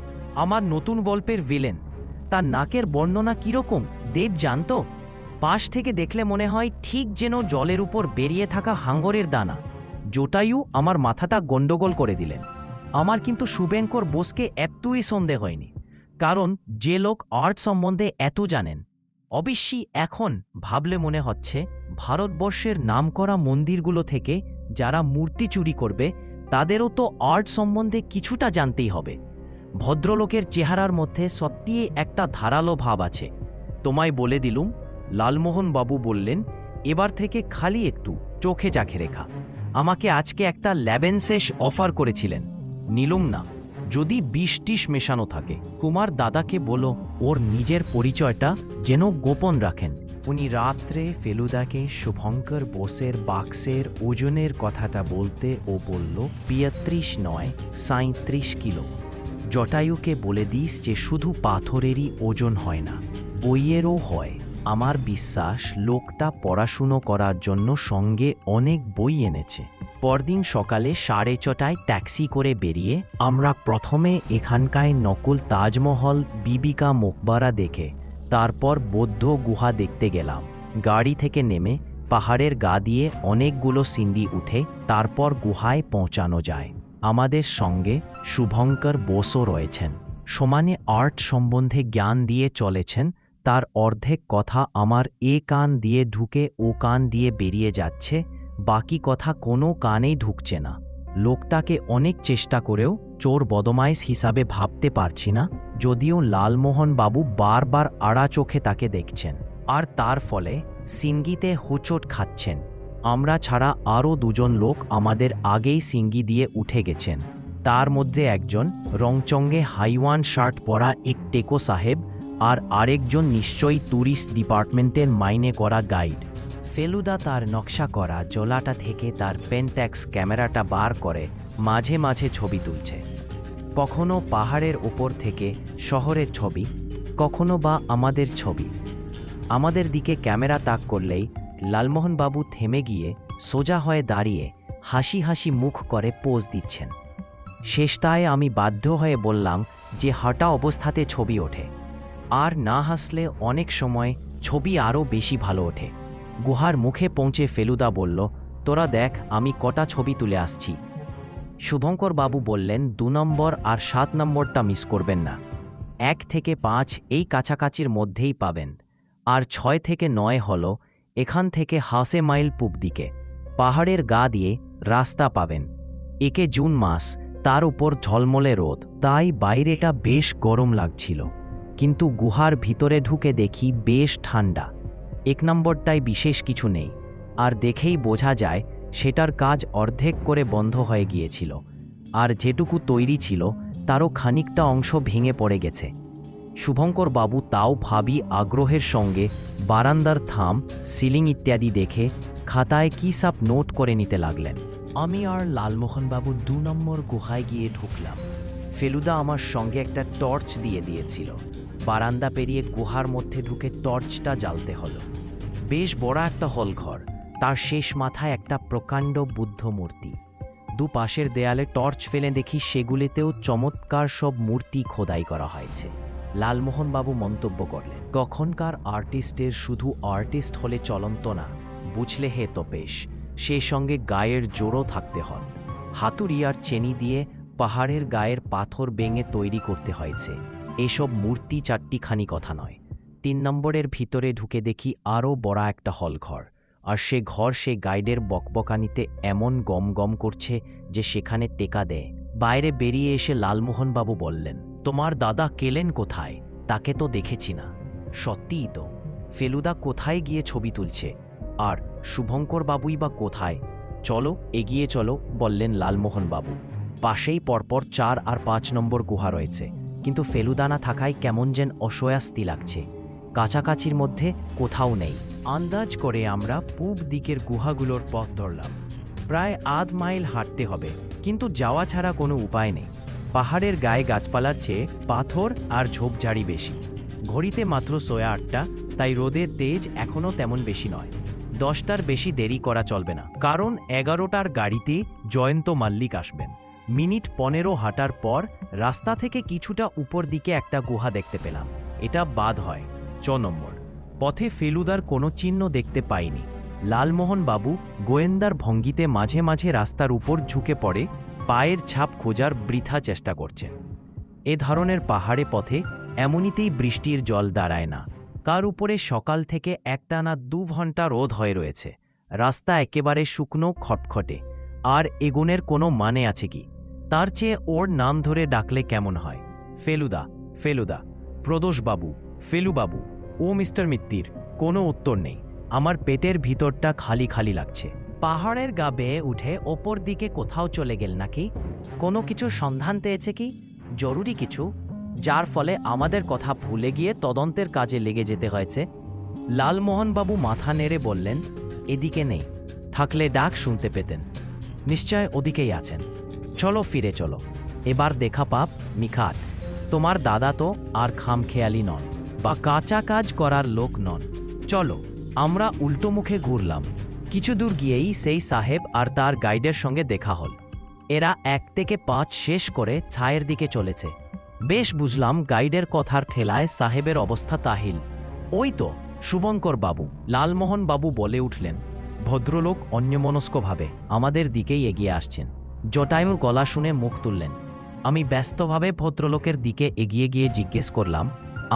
আমার নতুন গল্পের ভিলেন। তার নাকের বর্ণনা কিরকম দেব জানতো? পাশ থেকে দেখলে মনে হয় ঠিক যেন জলের উপর বেরিয়ে থাকা হাঙ্গরের দানা। জটায়ু আমার মাথাটা গন্ডগোল করে দিলেন। আমার কিন্তু শুভঙ্কর বোসকে এতই সন্দেহ হয়নি, কারণ যে লোক আর্ট সম্বন্ধে এত জানেন। অবশ্যই এখন ভাবলে মনে হচ্ছে ভারতবর্ষের নামকরা মন্দিরগুলো থেকে যারা মূর্তি চুরি করবে তাদেরও তো আর্ট সম্বন্ধে কিছুটা জানতেই হবে। ভদ্রলোকের চেহারার মধ্যে সত্যিই একটা ধারালো ভাব আছে। তোমায় বলে দিলুম। লালমোহন বাবু বললেন, এবার থেকে খালি একটু চোখে চাখে রেখা। আমাকে আজকে একটা ল্যাবেন্সেস অফার করেছিলেন, নিলুম না। যদি ২০-২০ মেশানো থাকে, কুমার দাদাকে বলো ওর নিজের পরিচয়টা যেন গোপন রাখেন। উনি রাত্রে ফেলুদাকে শুভঙ্কর বোসের বাক্সের ওজনের কথাটা বলতে ও বলল ৩৫ নয় ৩৭ কিলো। জটায়ুকে বলে দিস যে শুধু পাথরেরই ওজন হয় না, বইয়েরও হয়। আমার বিশ্বাস লোকটা পড়াশুনো করার জন্য সঙ্গে অনেক বই এনেছে। পরদিন সকালে ৬:৩০টায় ট্যাক্সি করে বেরিয়ে আমরা প্রথমে এখানকায় নকল তাজমহল বিবিকা মকবরা দেখে তারপর বৌদ্ধ গুহা দেখতে গেলাম। গাড়ি থেকে নেমে পাহাড়ের গা দিয়ে অনেকগুলো সিঁড়ি উঠে তারপর গুহায় পৌঁছানো যায়। আমাদের সঙ্গে শুভঙ্কর বোসও রয়েছেন। সমানে আর্ট সম্বন্ধে জ্ঞান দিয়ে চলেছেন। তার অর্ধেক কথা আমার এ কান দিয়ে ঢুকে ও কান দিয়ে বেরিয়ে যাচ্ছে, বাকি কথা কোনো কানেই ঢুকছে না। লোকটাকে অনেক চেষ্টা করেও চোর বদমাইশ হিসাবে ভাবতে পারছি না, যদিও লালমোহন বাবু বারবার আড়া চোখে তাকে দেখছেন, আর তার ফলে সিঙ্গিতে হোঁচট খাচ্ছেন। আমরা ছাড়া আরও দুজন লোক আমাদের আগেই সিঙ্গি দিয়ে উঠে গেছেন। তার মধ্যে একজন রংচঙ্গে হাইওয়ান শার্ট পরা এক টেকো সাহেব, আর আরেকজন নিশ্চয়ই ট্যুরিস্ট ডিপার্টমেন্টের মাইনে করা গাইড। ফেলুদা তার নকশা করা জোলাটা থেকে তার পেন্ট্যাক্স ক্যামেরাটা বার করে মাঝে মাঝে ছবি তুলছে। কখনো পাহাড়ের ওপর থেকে শহরের ছবি, কখনো বা আমাদের ছবি। আমাদের দিকে ক্যামেরা তাক করলেই লালমোহনবাবু থেমে গিয়ে সোজা হয়ে দাঁড়িয়ে হাসি হাসি মুখ করে পোজ দিচ্ছেন। শেষটায় আমি বাধ্য হয়ে বললাম যে হাঁটা অবস্থাতে ছবি ওঠে, আর না হাসলে অনেক সময় ছবি আরও বেশি ভালো ওঠে। গুহার মুখে পৌঁছে ফেলুদা বলল, তোরা দেখ আমি কটা ছবি তুলে আসছি। শুভঙ্কর বাবু বললেন, 2 নম্বর আর 7 নম্বরটা মিস করবেন না। 1 থেকে 5 এই কাছাকাছির মধ্যেই পাবেন, আর 6 থেকে 9 হল এখান থেকে হাসে মাইল পূব দিকে পাহাড়ের গা দিয়ে রাস্তা পাবেন। একে জুন মাস, তার উপর ঝলমলে রোদ, তাই বাইরেটা বেশ গরম লাগছিল, কিন্তু গুহার ভিতরে ঢুকে দেখি বেশ ঠান্ডা। 1 নম্বরটায় বিশেষ কিছু নেই, আর দেখেই বোঝা যায় সেটার কাজ অর্ধেক করে বন্ধ হয়ে গিয়েছিল, আর যেটুকু তৈরি ছিল তারও খানিকটা অংশ ভেঙে পড়ে গেছে। শুভঙ্কর বাবু তাও ভাবি আগ্রহের সঙ্গে বারান্দার থাম, সিলিং ইত্যাদি দেখে খাতায় কী সব নোট করে নিতে লাগলেন। আমি আর লালমোহনবাবু 2 নম্বর গুহায় গিয়ে ঢুকলাম। ফেলুদা আমার সঙ্গে একটা টর্চ দিয়ে দিয়েছিল। বারান্দা পেরিয়ে গুহার মধ্যে ঢুকে টর্চটা জ্বালতে হলো। বেশ বড় একটা হল ঘর, তার শেষ মাথায় একটা প্রকাণ্ড বুদ্ধ মূর্তি। দুপাশের দেয়ালে টর্চ ফেলে দেখি সেগুলিতেও চমৎকার সব মূর্তি খোদাই করা হয়েছে। লালমোহনবাবু মন্তব্য করলেন, কখনকার আর্টিস্টের শুধু আর্টিস্ট হলে চলন্ত না, বুঝলে হে তো বেশ, সেই সঙ্গে গায়ের জোরও থাকতে হন। হাতুড়ি আর চেনি দিয়ে পাহাড়ের গায়ের পাথর ভেঙে তৈরি করতে হয়েছে। এসব মূর্তি চারটিখানি কথা নয়। 3 নম্বরের ভিতরে ঢুকে দেখি আরও বড় একটা হলঘর, আর সে ঘর সে গাইডের বকবকানিতে এমন গম গম করছে যে সেখানে টেকা দেয়। বাইরে বেরিয়ে এসে লালমোহনবাবু বললেন, তোমার দাদা কেলেন কোথায়? তাকে তো দেখেছি না। সত্যিই তো, ফেলুদা কোথায় গিয়ে ছবি তুলছে, আর শুভঙ্কর বাবুই বা কোথায়? চলো এগিয়ে চলো, বললেন লালমোহনবাবু। পাশেই পরপর 4 আর 5 নম্বর গুহা রয়েছে, কিন্তু ফেলুদা না থাকায় কেমন যেন অস্বস্তি লাগছে। কাছাকাছির মধ্যে কোথাও নেই। আন্দাজ করে আমরা পূব দিকের গুহাগুলোর পথ ধরলাম। প্রায় আধ মাইল হাঁটতে হবে, কিন্তু যাওয়া ছাড়া কোনো উপায় নেই। পাহাড়ের গায়ে গাছপালার চেয়ে পাথর আর ঝোপঝাড়ি বেশি। ঘড়িতে মাত্র 8:30, তাই রোদের তেজ এখনও তেমন বেশি নয়। 10টার বেশি দেরি করা চলবে না, কারণ 11টার গাড়িতে জয়ন্ত মাল্লিক আসবেন। মিনিট 15 হাঁটার পর রাস্তা থেকে কিছুটা উপর দিকে একটা গুহা দেখতে পেলাম। এটা বাদ হয় 6 নম্বর। পথে ফেলুদার কোনো চিহ্ন দেখতে পাইনি। লালমোহনবাবু গোয়েন্দার ভঙ্গিতে মাঝে মাঝে রাস্তার উপর ঝুঁকে পড়ে পায়ের ছাপ খোঁজার বৃথা চেষ্টা করছেন। এ ধরনের পাহাড়ে পথে এমনিতেই বৃষ্টির জল দাঁড়ায় না, কার উপরে সকাল থেকে একটানা 2 ঘন্টা রোদ হয়ে রয়েছে। রাস্তা একেবারে শুকনো খটখটে, আর এগুনের কোনো মানে আছে কি? তার চেয়ে ওর নাম ধরে ডাকলে কেমন হয়? ফেলুদা, ফেলুদা, প্রদোষবাবু, ফেলুবাবু, ও মিস্টার মিত্তির। কোনো উত্তর নেই। আমার পেটের ভিতরটা খালি খালি লাগছে। পাহাড়ের গা বেয়ে উঠে ওপর দিকে কোথাও চলে গেল নাকি? কোনো কিছু সন্ধান পেয়েছে কি? জরুরি কিছু, যার ফলে আমাদের কথা ভুলে গিয়ে তদন্তের কাজে লেগে যেতে হয়েছে? লালমোহনবাবু মাথা নেড়ে বললেন, এদিকে নেই, থাকলে ডাক শুনতে পেতেন। নিশ্চয় ওদিকেই আছেন। চলো ফিরে চলো, এবার দেখা পাপ নিখাট। তোমার দাদা তো আর খামখেয়ালি নন, বা কাঁচা কাজ করার লোক নন। চলো। আমরা উল্টো মুখে ঘুরলাম। কিছু দূর গিয়েই সেই সাহেব আর তার গাইডের সঙ্গে দেখা হল। এরা 1 থেকে 5 শেষ করে ছায়ের দিকে চলেছে। বেশ বুঝলাম গাইডের কথার ঠেলায় সাহেবের অবস্থা তাহিল। ওই তো শুভঙ্কর বাবু। লালমোহন বাবু বলে উঠলেন। ভদ্রলোক অন্যমনস্কভাবে আমাদের দিকেই এগিয়ে আসছেন। জটায়ুর গলা শুনে মুখ তুললেন। আমি ব্যস্তভাবে ভদ্রলোকের দিকে এগিয়ে গিয়ে জিজ্ঞেস করলাম,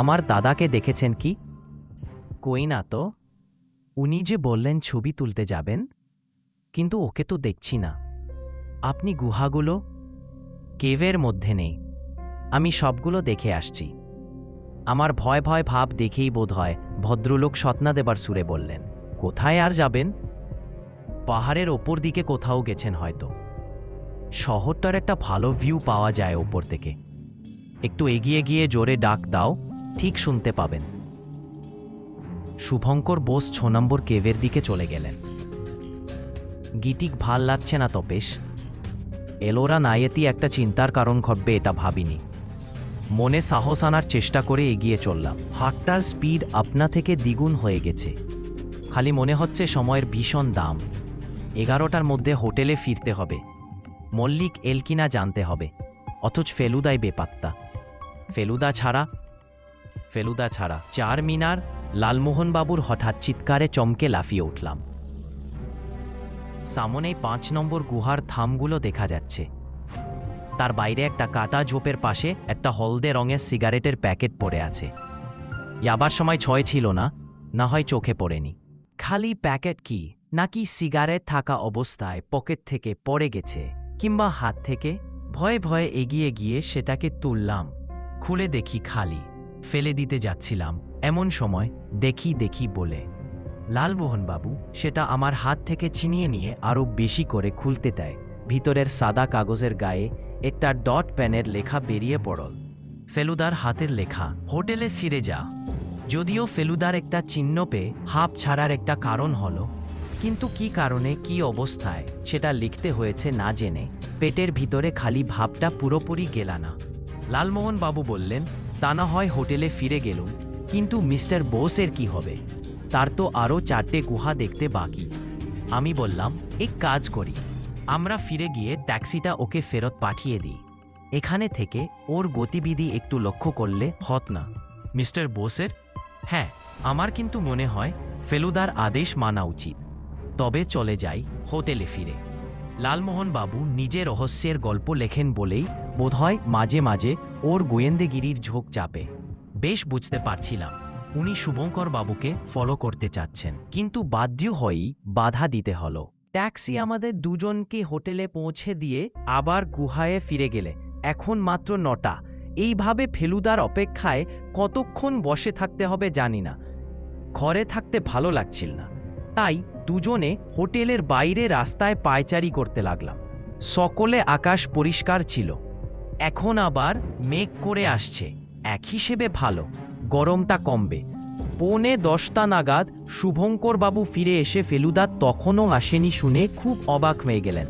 আমার দাদাকে দেখেছেন কি? কই না তো। উনি যে বললেন ছবি তুলতে যাবেন, কিন্তু ওকে তো দেখছি না। আপনি গুহাগুলো? কেভের মধ্যে নেই। আমি সবগুলো দেখে আসছি। আমার ভয় ভয় ভাব দেখেই বোধ হয় ভদ্রলোক সৎনা দেবার সুরে বললেন, কোথায় আর যাবেন? পাহাড়ের ওপর দিকে কোথাও গেছেন হয়তো। শহরটার একটা ভালো ভিউ পাওয়া যায় ওপর থেকে। একটু এগিয়ে গিয়ে জোরে ডাক দাও, ঠিক শুনতে পাবেন। শুভঙ্কর বোস 6 নম্বর কেভের দিকে চলে গেলেন। গীতিক ভাল লাগছে না তপেশ। এলোরা নায়েতি একটা চিন্তার কারণ ঘটবে এটা ভাবিনি। মনে সাহস আনার চেষ্টা করে এগিয়ে চললাম। হাঁটটার স্পিড আপনা থেকে দ্বিগুণ হয়ে গেছে। খালি মনে হচ্ছে সময়ের ভীষণ দাম। 11টার মধ্যে হোটেলে ফিরতে হবে। মল্লিক এল কিনা জানতে হবে। অথচ ফেলুদাই বেপাত্তা। ফেলুদা ছাড়া 4 মিনার লালমোহনবাবুর হঠাৎ চিৎকারে চমকে লাফিয়ে উঠলাম। সামনেই 5 নম্বর গুহার থামগুলো দেখা যাচ্ছে। তার বাইরে একটা কাটা ঝোপের পাশে একটা হলদে রঙের সিগারেটের প্যাকেট পড়ে আছে। যাবার সময় ছয় ছিল না, না হয় চোখে পড়েনি। খালি প্যাকেট কি, নাকি সিগারেট থাকা অবস্থায় পকেট থেকে পড়ে গেছে, কিংবা হাত থেকে? ভয়ে ভয়ে এগিয়ে গিয়ে সেটাকে তুললাম। খুলে দেখি খালি। ফেলে দিতে যাচ্ছিলাম এমন সময় দেখি বলে লালমোহনবাবু সেটা আমার হাত থেকে ছিনিয়ে নিয়ে আরও বেশি করে খুলতে দেয়। ভিতরের সাদা কাগজের গায়ে একটা ডট পেনের লেখা বেরিয়ে পড়ল। ফেলুদার হাতের লেখা, হোটেলে ফিরে যা। যদিও ফেলুদার একটা চিহ্ন পেয়ে হাঁপ ছাড়ার একটা কারণ হলো, কিন্তু কি কারণে কি অবস্থায় সেটা লিখতে হয়েছে না জেনে পেটের ভিতরে খালি ভাবটা পুরোপুরি গেল না। লালমোহনবাবু বললেন, তা না হয় হোটেলে ফিরে গেলুম, কিন্তু মিস্টার বোসের কি হবে? তার তো আরও 4টে গুহা দেখতে বাকি। আমি বললাম, এক কাজ করি, আমরা ফিরে গিয়ে ট্যাক্সিটা ওকে ফেরত পাঠিয়ে দিই। এখানে থেকে ওর গতিবিধি একটু লক্ষ্য করলে হত না। মিস্টার বোসের? হ্যাঁ, আমার কিন্তু মনে হয় ফেলুদার আদেশ মানা উচিত। তবে চলে যাই হোটেলে ফিরে। লালমোহনবাবু নিজে রহস্যের গল্প লেখেন বলেই বোধহয় মাঝে মাঝে ওর গোয়েন্দেগিরির ঝোঁক চাপে। বেশ বুঝতে পারছিলাম উনি শুভঙ্কর বাবুকে ফলো করতে চাচ্ছেন, কিন্তু বাধ্য হয়েই বাধা দিতে হলো। ট্যাক্সি আমাদের দুজনকে হোটেলে পৌঁছে দিয়ে আবার গুহায় ফিরে গেলে এখন মাত্র 9টা। এইভাবে ফেলুদার অপেক্ষায় কতক্ষণ বসে থাকতে হবে জানি না। ঘরে থাকতে ভালো লাগছিল না, তাই দুজনে হোটেলের বাইরে রাস্তায় পায়চারি করতে লাগলাম। সকলে আকাশ পরিষ্কার ছিল, এখন আবার মেঘ করে আসছে। এক হিসেবে ভালো, গরমটা কমবে। 9:45 নাগাদ শুভঙ্করবাবু ফিরে এসে ফেলুদা তখনও আসেনি শুনে খুব অবাক হয়ে গেলেন।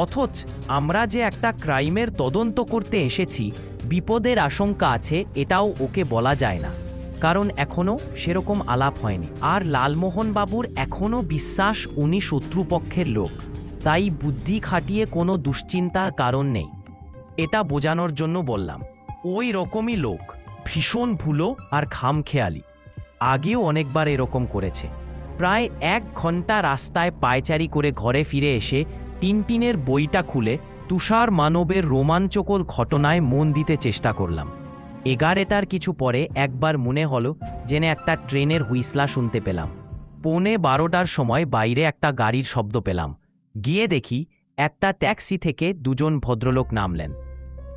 অথচ আমরা যে একটা ক্রাইমের তদন্ত করতে এসেছি, বিপদের আশঙ্কা আছে এটাও ওকে বলা যায় না, কারণ এখনও সেরকম আলাপ হয়নি। আর লালমোহনবাবুর এখনও বিশ্বাস উনি শত্রুপক্ষের লোক, তাই বুদ্ধি খাটিয়ে কোনো দুশ্চিন্তার কারণ নেই। এটা বোঝানোর জন্য বললাম, ওই রকমই লোক, ভীষণ ভুলো আর খামখেয়ালি। আগেও অনেকবার এরকম করেছে। প্রায় 1 ঘন্টা রাস্তায় পায়চারি করে ঘরে ফিরে এসে টিনটিনের বইটা খুলে তুষার মানবের রোমাঞ্চকর ঘটনায় মন দিতে চেষ্টা করলাম। 11টার কিছু পরে একবার মনে হলো যেন একটা ট্রেনের হুইসলা শুনতে পেলাম। 11:15টার সময় বাইরে একটা গাড়ির শব্দ পেলাম। গিয়ে দেখি একটা ট্যাক্সি থেকে দুজন ভদ্রলোক নামলেন।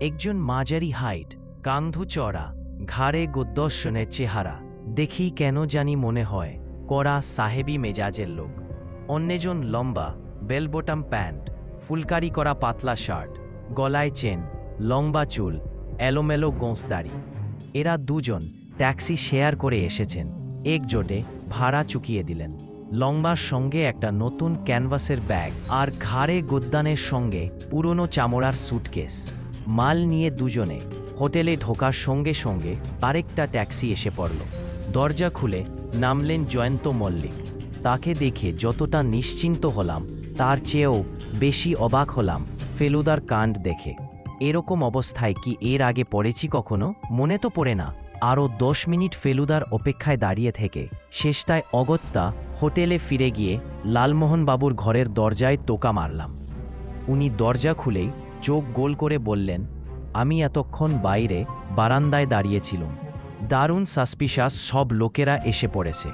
একজন মাঝারি হাইট, কান্ধু চড়া, ঘাড়ে গদ্দর্শনের চেহারা। দেখি কেন জানি মনে হয় কড়া সাহেবী মেজাজের লোক। অন্যজন লম্বা, বেলবোটাম প্যান্ট, ফুলকারি করা পাতলা শার্ট, গলায় চেন, লম্বা চুল, এলোমেলো গোঁফদাড়ি। এরা দুজন ট্যাক্সি শেয়ার করে এসেছেন। একজোটে ভাড়া চুকিয়ে দিলেন। লম্বার সঙ্গে একটা নতুন ক্যানভাসের ব্যাগ আর ঘাড়ে গদ্দানের সঙ্গে পুরনো চামড়ার স্যুটকেস। মাল নিয়ে দুজনে হোটেলে ঢোকার সঙ্গে সঙ্গে আরেকটা ট্যাক্সি এসে পড়ল। দরজা খুলে নামলেন জয়ন্ত মল্লিক। তাকে দেখে যতটা নিশ্চিন্ত হলাম তার চেয়েও বেশি অবাক হলাম ফেলুদার কাণ্ড দেখে। এরকম অবস্থায় কি এর আগে পড়েছি কখনো? মনে তো পড়ে না। আরও 10 মিনিট ফেলুদার অপেক্ষায় দাঁড়িয়ে থেকে শেষটায় অগত্যা হোটেলে ফিরে গিয়ে লালমোহনবাবুর ঘরের দরজায় টোকা মারলাম। উনি দরজা খুলেই চোখ গোল করে বললেন, আমি এতক্ষণ বাইরে বারান্দায় দাঁড়িয়েছিলাম। দারুণ সাসপিশাস সব লোকেরা এসে পড়েছে।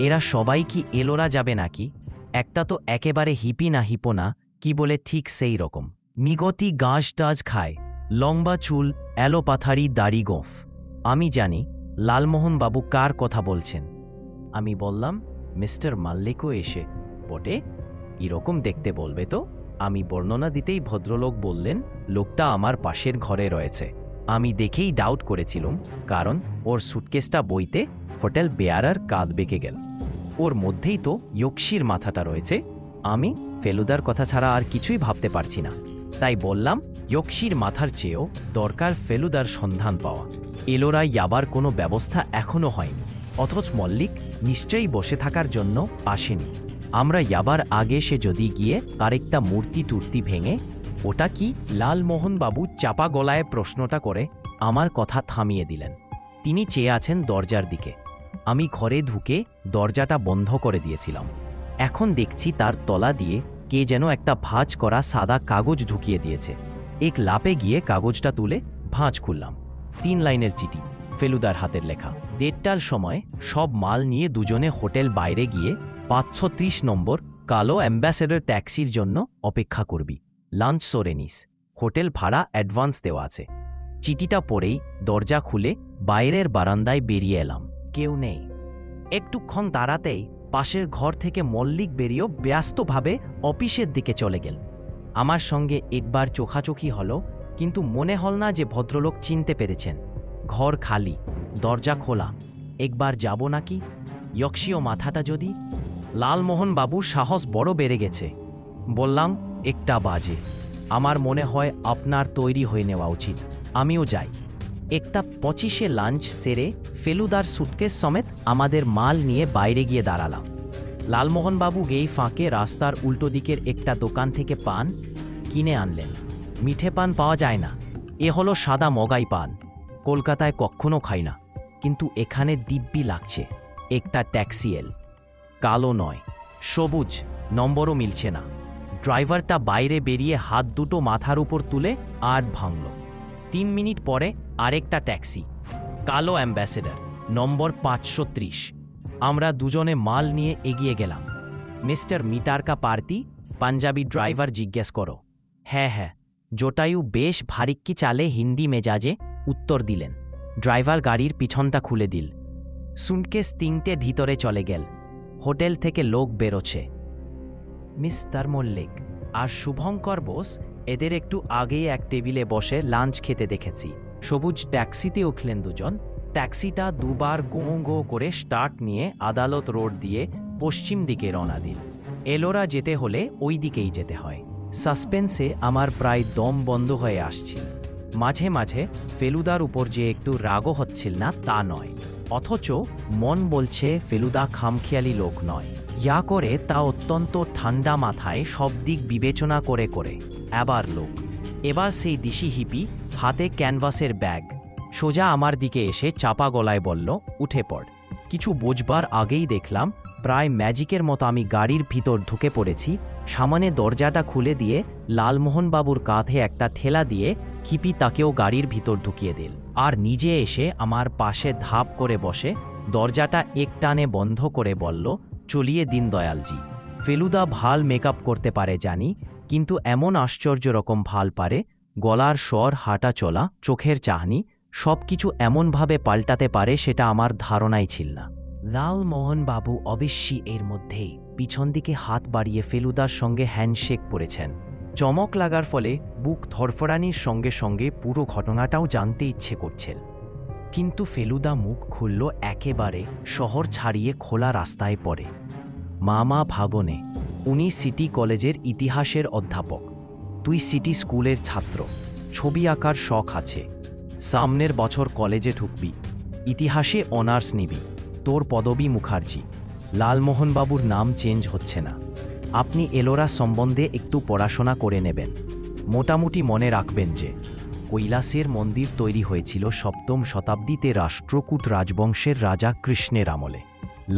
এরা সবাই কি এলোরা যাবে নাকি? একটা তো একেবারে হিপি না হিপো না, কি বলে ঠিক সেই রকম। মিগতি গাছ টাজ খায়, লম্বা চুল, অ্যালোপাথারি দাড়ি গোঁফ। আমি জানি লালমোহন বাবু কার কথা বলছেন। আমি বললাম, মিস্টার মাল্লিকও এসে বটে, এরকম দেখতে বলবে তো? আমি বর্ণনা দিতেই ভদ্রলোক বললেন, লোকটা আমার পাশের ঘরে রয়েছে। আমি দেখেই ডাউট করেছিলাম, কারণ ওর সুটকেসটা বইতে হোটেল বেয়ারার কাঁধ বেঁকে গেল। ওর মধ্যেই তো ইয়ক্ষির মাথাটা রয়েছে। আমি ফেলুদার কথা ছাড়া আর কিছুই ভাবতে পারছি না। তাই বললাম, ইয়ক্ষির মাথার চেয়েও দরকার ফেলুদার সন্ধান পাওয়া। এলোরা ইয়াবার কোনো ব্যবস্থা এখনও হয়নি, অথচ মল্লিক নিশ্চয়ই বসে থাকার জন্য আসেনি। আমরা ইয়াবার আগে সে যদি গিয়ে আরেকটা মূর্তি টুর্তি ভেঙে, ওটা কি? লালমোহনবাবু চাপা গলায় প্রশ্নটা করে আমার কথা থামিয়ে দিলেন। তিনি চেয়ে আছেন দরজার দিকে। আমি ঘরে ঢুকে দরজাটা বন্ধ করে দিয়েছিলাম। এখন দেখছি তার তলা দিয়ে কে যেন একটা ভাঁজ করা সাদা কাগজ ঢুকিয়ে দিয়েছে। এক লাপে গিয়ে কাগজটা তুলে ভাঁজ খুললাম। 3 লাইনের চিঠি, ফেলুদার হাতের লেখা। 1:30টার সময় সব মাল নিয়ে দুজনে হোটেল বাইরে গিয়ে 530 নম্বর কালো অ্যাম্বাসেডর ট্যাক্সির জন্য অপেক্ষা করবি। লাঞ্চ সরে নিস, হোটেল ভাড়া অ্যাডভান্স দেওয়া আছে। চিঠিটা পড়েই দরজা খুলে বাইরের বারান্দায় বেরিয়ে এলাম। কেউ নেই। একটুক্ষণ দাঁড়াতেই পাশের ঘর থেকে মল্লিক বেরিয়েও ব্যস্তভাবে অফিসের দিকে চলে গেল। আমার সঙ্গে একবার চোখাচোখি হলো, কিন্তু মনে হল না যে ভদ্রলোক চিনতে পেরেছেন। ঘর খালি, দরজা খোলা। একবার যাব নাকি? ইয়ক্ষীয় মাথাটা যদি। লালমোহন বাবুর সাহস বড় বেড়ে গেছে। বললাম, 1টা বাজে, আমার মনে হয় আপনার তৈরি হয়ে নেওয়া উচিত। আমিও যাই। 1:25-এ লাঞ্চ সেরে ফেলুদার সুটকেস সমেত আমাদের মাল নিয়ে বাইরে গিয়ে দাঁড়ালাম। লালমোহনবাবু গেই ফাঁকে রাস্তার উল্টো দিকের একটা দোকান থেকে পান কিনে আনলেন। মিঠে পান পাওয়া যায় না, এ হলো সাদা মগাই পান। কলকাতায় কখনো খাই না, কিন্তু এখানে দিব্যি লাগছে। একটা ট্যাক্সি এল, কালো নয়, সবুজ, নম্বরও মিলছে না। ড্রাইভারটা বাইরে বেরিয়ে হাত দুটো মাথার উপর তুলে আট ভাঙল। 3 মিনিট পরে আরেকটা ট্যাক্সি, কালো অ্যাম্বাসেডর, নম্বর 530। আমরা দুজনে মাল নিয়ে এগিয়ে গেলাম। মিস্টার মিটার কা পার্তি? পাঞ্জাবি ড্রাইভার জিজ্ঞেস করো। হ্যাঁ হ্যাঁ, জটায়ু বেশ ভারিক্কি চালে হিন্দি মেজাজে উত্তর দিলেন। ড্রাইভার গাড়ির পিছনটা খুলে দিল। সুটকেস 3টে ভিতরে চলে গেল। হোটেল থেকে লোক বেরোচ্ছে। মিস্টার মল্লিক আর শুভঙ্কর বোস এদের একটু আগেই এক টেবিলে বসে লাঞ্চ খেতে দেখেছি। সবুজ ট্যাক্সিতে উঠলেন দুজন। ট্যাক্সিটা দুবার গোঁ গোঁ করে স্টার্ট নিয়ে আদালত রোড দিয়ে পশ্চিম দিকে রওনা দিল। এলোরা যেতে হলে ওই দিকেই যেতে হয়। সাসপেন্সে আমার প্রায় দম বন্ধ হয়ে আসছিল। মাঝে মাঝে ফেলুদার উপর যে একটু রাগও হচ্ছিল না তা নয়, অথচ মন বলছে ফেলুদা খামখেয়ালি লোক নয়। ইয়া করে তা অত্যন্ত ঠান্ডা মাথায় সব দিক বিবেচনা করে করে। আবার লোক, এবার সেই দিশি হিপি, হাতে ক্যানভাসের ব্যাগ, সোজা আমার দিকে এসে চাপা গলায় বলল, উঠে পড়। কিছু বোঝবার আগেই দেখলাম প্রায় ম্যাজিকের মতো আমি গাড়ির ভিতর ঢুকে পড়েছি। সামনে দরজাটা খুলে দিয়ে লালমোহনবাবুর কাঁধে একটা ঠেলা দিয়ে হিপি তাকেও গাড়ির ভিতর ঢুকিয়ে দিল, আর নিজে এসে আমার পাশে ধাপ করে বসে দরজাটা এক টানে বন্ধ করে বলল, চলিয়ে দিন দয়ালজি। ফেলুদা ভাল মেকআপ করতে পারে জানি, কিন্তু এমন আশ্চর্য রকম ভাল পারে, গলার স্বর, হাঁটা চলা, চোখের চাহনি সবকিছু এমনভাবে পাল্টাতে পারে সেটা আমার ধারণাই ছিল না। লালমোহনবাবু অবশ্যই এর মধ্যেই পিছন দিকে হাত বাড়িয়ে ফেলুদার সঙ্গে হ্যান্ডশেক করেছেন। চমক লাগার ফলে বুক ধরফরানির সঙ্গে সঙ্গে পুরো ঘটনাটাও জানতে ইচ্ছে করছিল। কিন্তু ফেলুদা মুখ খুলল একেবারে শহর ছাড়িয়ে খোলা রাস্তায় পড়ে। মামা ভাগনে, উনি সিটি কলেজের ইতিহাসের অধ্যাপক, তুই সিটি স্কুলের ছাত্র, ছবি আঁকার শখ আছে, সামনের বছর কলেজে ঢুকবি, ইতিহাসে অনার্স নিবি, তোর পদবী মুখার্জি। লালমোহনবাবুর নাম চেঞ্জ হচ্ছে না। আপনি এলোরা সম্বন্ধে একটু পড়াশোনা করে নেবেন। মোটামুটি মনে রাখবেন যে কৈলাসের মন্দির তৈরি হয়েছিল 7ম শতাব্দীতে রাষ্ট্রকূট রাজবংশের রাজা কৃষ্ণের আমলে।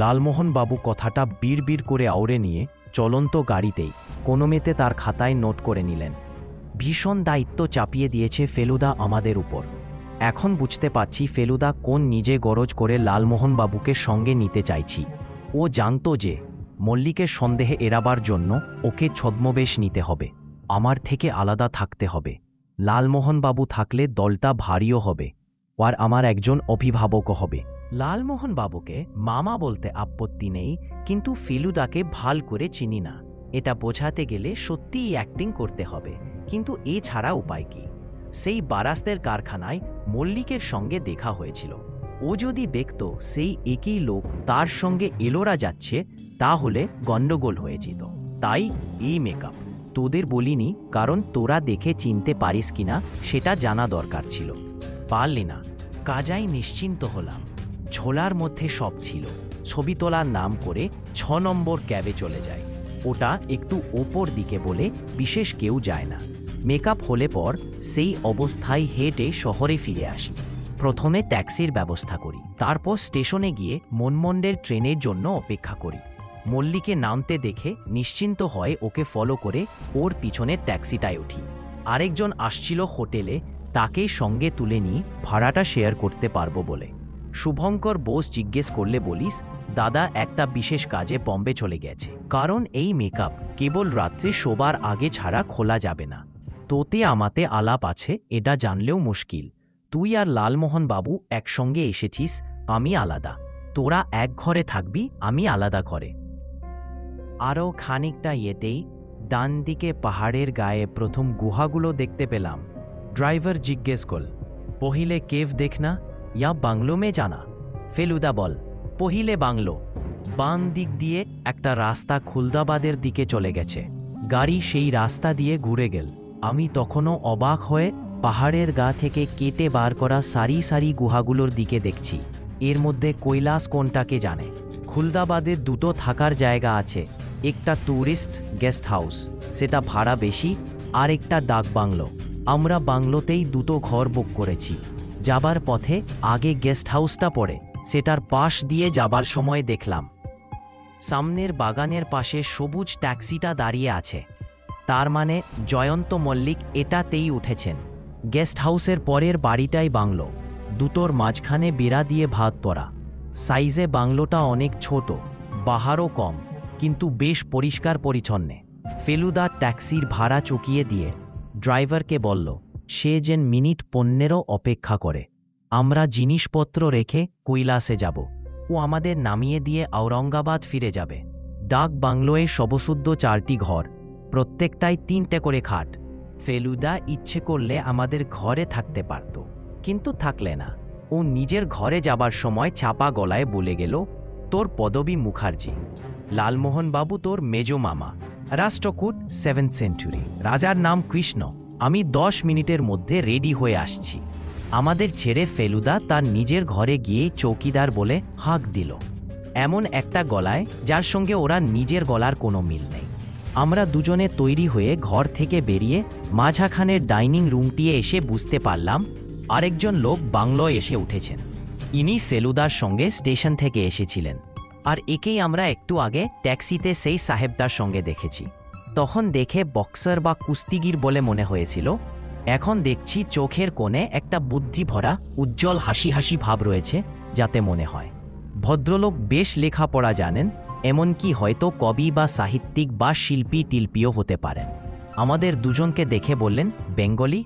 লালমোহনবাবু কথাটা বিড় করে আওড়ে নিয়ে চলন্ত গাড়িতেই কোনোমতে তার খাতায় নোট করে নিলেন। ভীষণ দায়িত্ব চাপিয়ে দিয়েছে ফেলুদা আমাদের উপর। এখন বুঝতে পারছি ফেলুদা কোন নিজে গরজ করে লালমোহন বাবুকে সঙ্গে নিতে চাইছি। ও জানত যে মল্লিকের সন্দেহে এড়াবার জন্য ওকে ছদ্মবেশ নিতে হবে, আমার থেকে আলাদা থাকতে হবে। লালমোহন বাবু থাকলে দলটা ভারীও হবে, আর আমার একজন অভিভাবকও হবে। লালমোহন বাবুকে মামা বলতে আপত্তি নেই, কিন্তু ফেলুদাকে ভাল করে চিনি না, এটা বোঝাতে গেলে সত্যিই অ্যাক্টিং করতে হবে। কিন্তু এছাড়া উপায় কি? সেই বারাস্তের কারখানায় মল্লিকের সঙ্গে দেখা হয়েছিল। ও যদি দেখত সেই একই লোক তার সঙ্গে এলোরা যাচ্ছে, তাহলে গণ্ডগোল হয়ে যেত। তাই এই মেকআপ তোদের বলিনি, কারণ তোরা দেখে চিনতে পারিস কিনা সেটা জানা দরকার ছিল। পারলি না, কাজাই নিশ্চিন্ত হলাম। ঝোলার মধ্যে সব ছিল। ছবি তোলার নাম করে 6 নম্বর ক্যাবে চলে যায়। ওটা একটু ওপর দিকে বলে বিশেষ কেউ যায় না। মেকআপ হলে পর সেই অবস্থায় হেঁটে শহরে ফিরে আসি। প্রথমে ট্যাক্সির ব্যবস্থা করি, তারপর স্টেশনে গিয়ে মনমন্ডের ট্রেনের জন্য অপেক্ষা করি। মল্লিকে নামতে দেখে নিশ্চিন্ত হয়ে ওকে ফলো করে ওর পিছনের ট্যাক্সিটায় উঠি। আরেকজন আসছিল হোটেলে, তাকে সঙ্গে তুলে নিয়ে ভাড়াটা শেয়ার করতে পারবো বলে। শুভঙ্কর বোস জিজ্ঞেস করলে বলিস, দাদা একটা বিশেষ কাজে বম্বে চলে গেছে, কারণ এই মেকআপ কেবল রাত্রে শোবার আগে ছাড়া খোলা যাবে না। তোতে আমাতে আলাপ আছে এটা জানলেও মুশকিল। তুই আর লালমোহন বাবু একসঙ্গে এসেছিস, আমি আলাদা। তোরা এক ঘরে থাকবি, আমি আলাদা ঘরে। আরও খানিকটা ইয়েতেই ডান দিকে পাহাড়ের গায়ে প্রথম গুহাগুলো দেখতে পেলাম। ড্রাইভার জিজ্ঞেস করল, পहिले কেভ দেখনা ইয়া বাংলো মে জানা? ফেলুদা বল, পहिले বাংলো। বাম দিক দিয়ে একটা রাস্তা খুলদাবাদের দিকে চলে গেছে। গাড়ি সেই রাস্তা দিয়ে ঘুরে গেল। আমি তখনও অবাক হয়ে পাহাড়ের গা থেকে কেটে বার করা সারি সারি গুহাগুলোর দিকে দেখছি। এর মধ্যে কৈলাস কোনটাকে জানে। খুলদাবাদের দুটো থাকার জায়গা আছে, একটা ট্যুরিস্ট গেস্ট হাউস, সেটা ভাড়া বেশি, আর একটা ডাক বাংলো। আমরা বাংলোতেই দুটো ঘর বুক করেছি। যাবার পথে আগে গেস্ট হাউসটা পড়ে, সেটার পাশ দিয়ে যাবার সময় দেখলাম সামনের বাগানের পাশে সবুজ ট্যাক্সিটা দাঁড়িয়ে আছে। তার মানে জয়ন্ত মল্লিক এটাতেই উঠেছেন। গেস্ট হাউসের পরের বাড়িটাই বাংলো, দুটোর মাঝখানে বেড়া দিয়ে ভাত করা। সাইজে বাংলোটা অনেক ছোট, বাহারও কম, কিন্তু বেশ পরিষ্কার পরিচ্ছন্ন। ফেলুদা ট্যাক্সির ভাড়া চুকিয়ে দিয়ে ড্রাইভারকে বলল সে যেন মিনিট 15 অপেক্ষা করে। আমরা জিনিসপত্র রেখে কৈলাসে যাব। ও আমাদের নামিয়ে দিয়ে ঔরঙ্গাবাদ ফিরে যাবে। ডাক বাংলোয় সবশুদ্ধ 4টি ঘর, প্রত্যেকটাই 3টে করে খাট। ফেলুদা ইচ্ছে করলে আমাদের ঘরে থাকতে পারত, কিন্তু থাকলে না। ও নিজের ঘরে যাবার সময় চাপা গলায় বলে গেল, তোর পদবী মুখার্জি, লালমোহন বাবু তোর মেজো মামা, রাষ্ট্রকূট 7th সেঞ্চুরি, রাজার নাম কৃষ্ণ। আমি 10 মিনিটের মধ্যে রেডি হয়ে আসছি। আমাদের ছেড়ে ফেলুদা তার নিজের ঘরে গিয়ে চৌকিদার বলে হাঁক দিল, এমন একটা গলায় যার সঙ্গে ওরা নিজের গলার কোনো মিল নেই। আমরা দুজনে তৈরি হয়ে ঘর থেকে বেরিয়ে মাঝখানের ডাইনিং রুমটিয়ে এসে বুঝতে পারলাম আরেকজন লোক বাংলোয় এসে উঠেছেন। ইনি ফেলুদার সঙ্গে স্টেশন থেকে এসেছিলেন, আর একেই আমরা একটু আগে ট্যাক্সিতে সেই সাহেবদার সঙ্গে দেখেছি। তখন দেখে বক্সার বা কুস্তিগির বলে মনে হয়েছিল। এখন দেখছি চোখের কোণে একটা বুদ্ধি ভরা উজ্জ্বল হাসি হাসি ভাব রয়েছে, যাতে মনে হয় ভদ্রলোক বেশ লেখাপড়া জানেন, এমনকি হয়তো কবি বা সাহিত্যিক বা শিল্পী টিল্পিও হতে পারেন। আমাদের দুজনকে দেখে বললেন, বেঙ্গলি?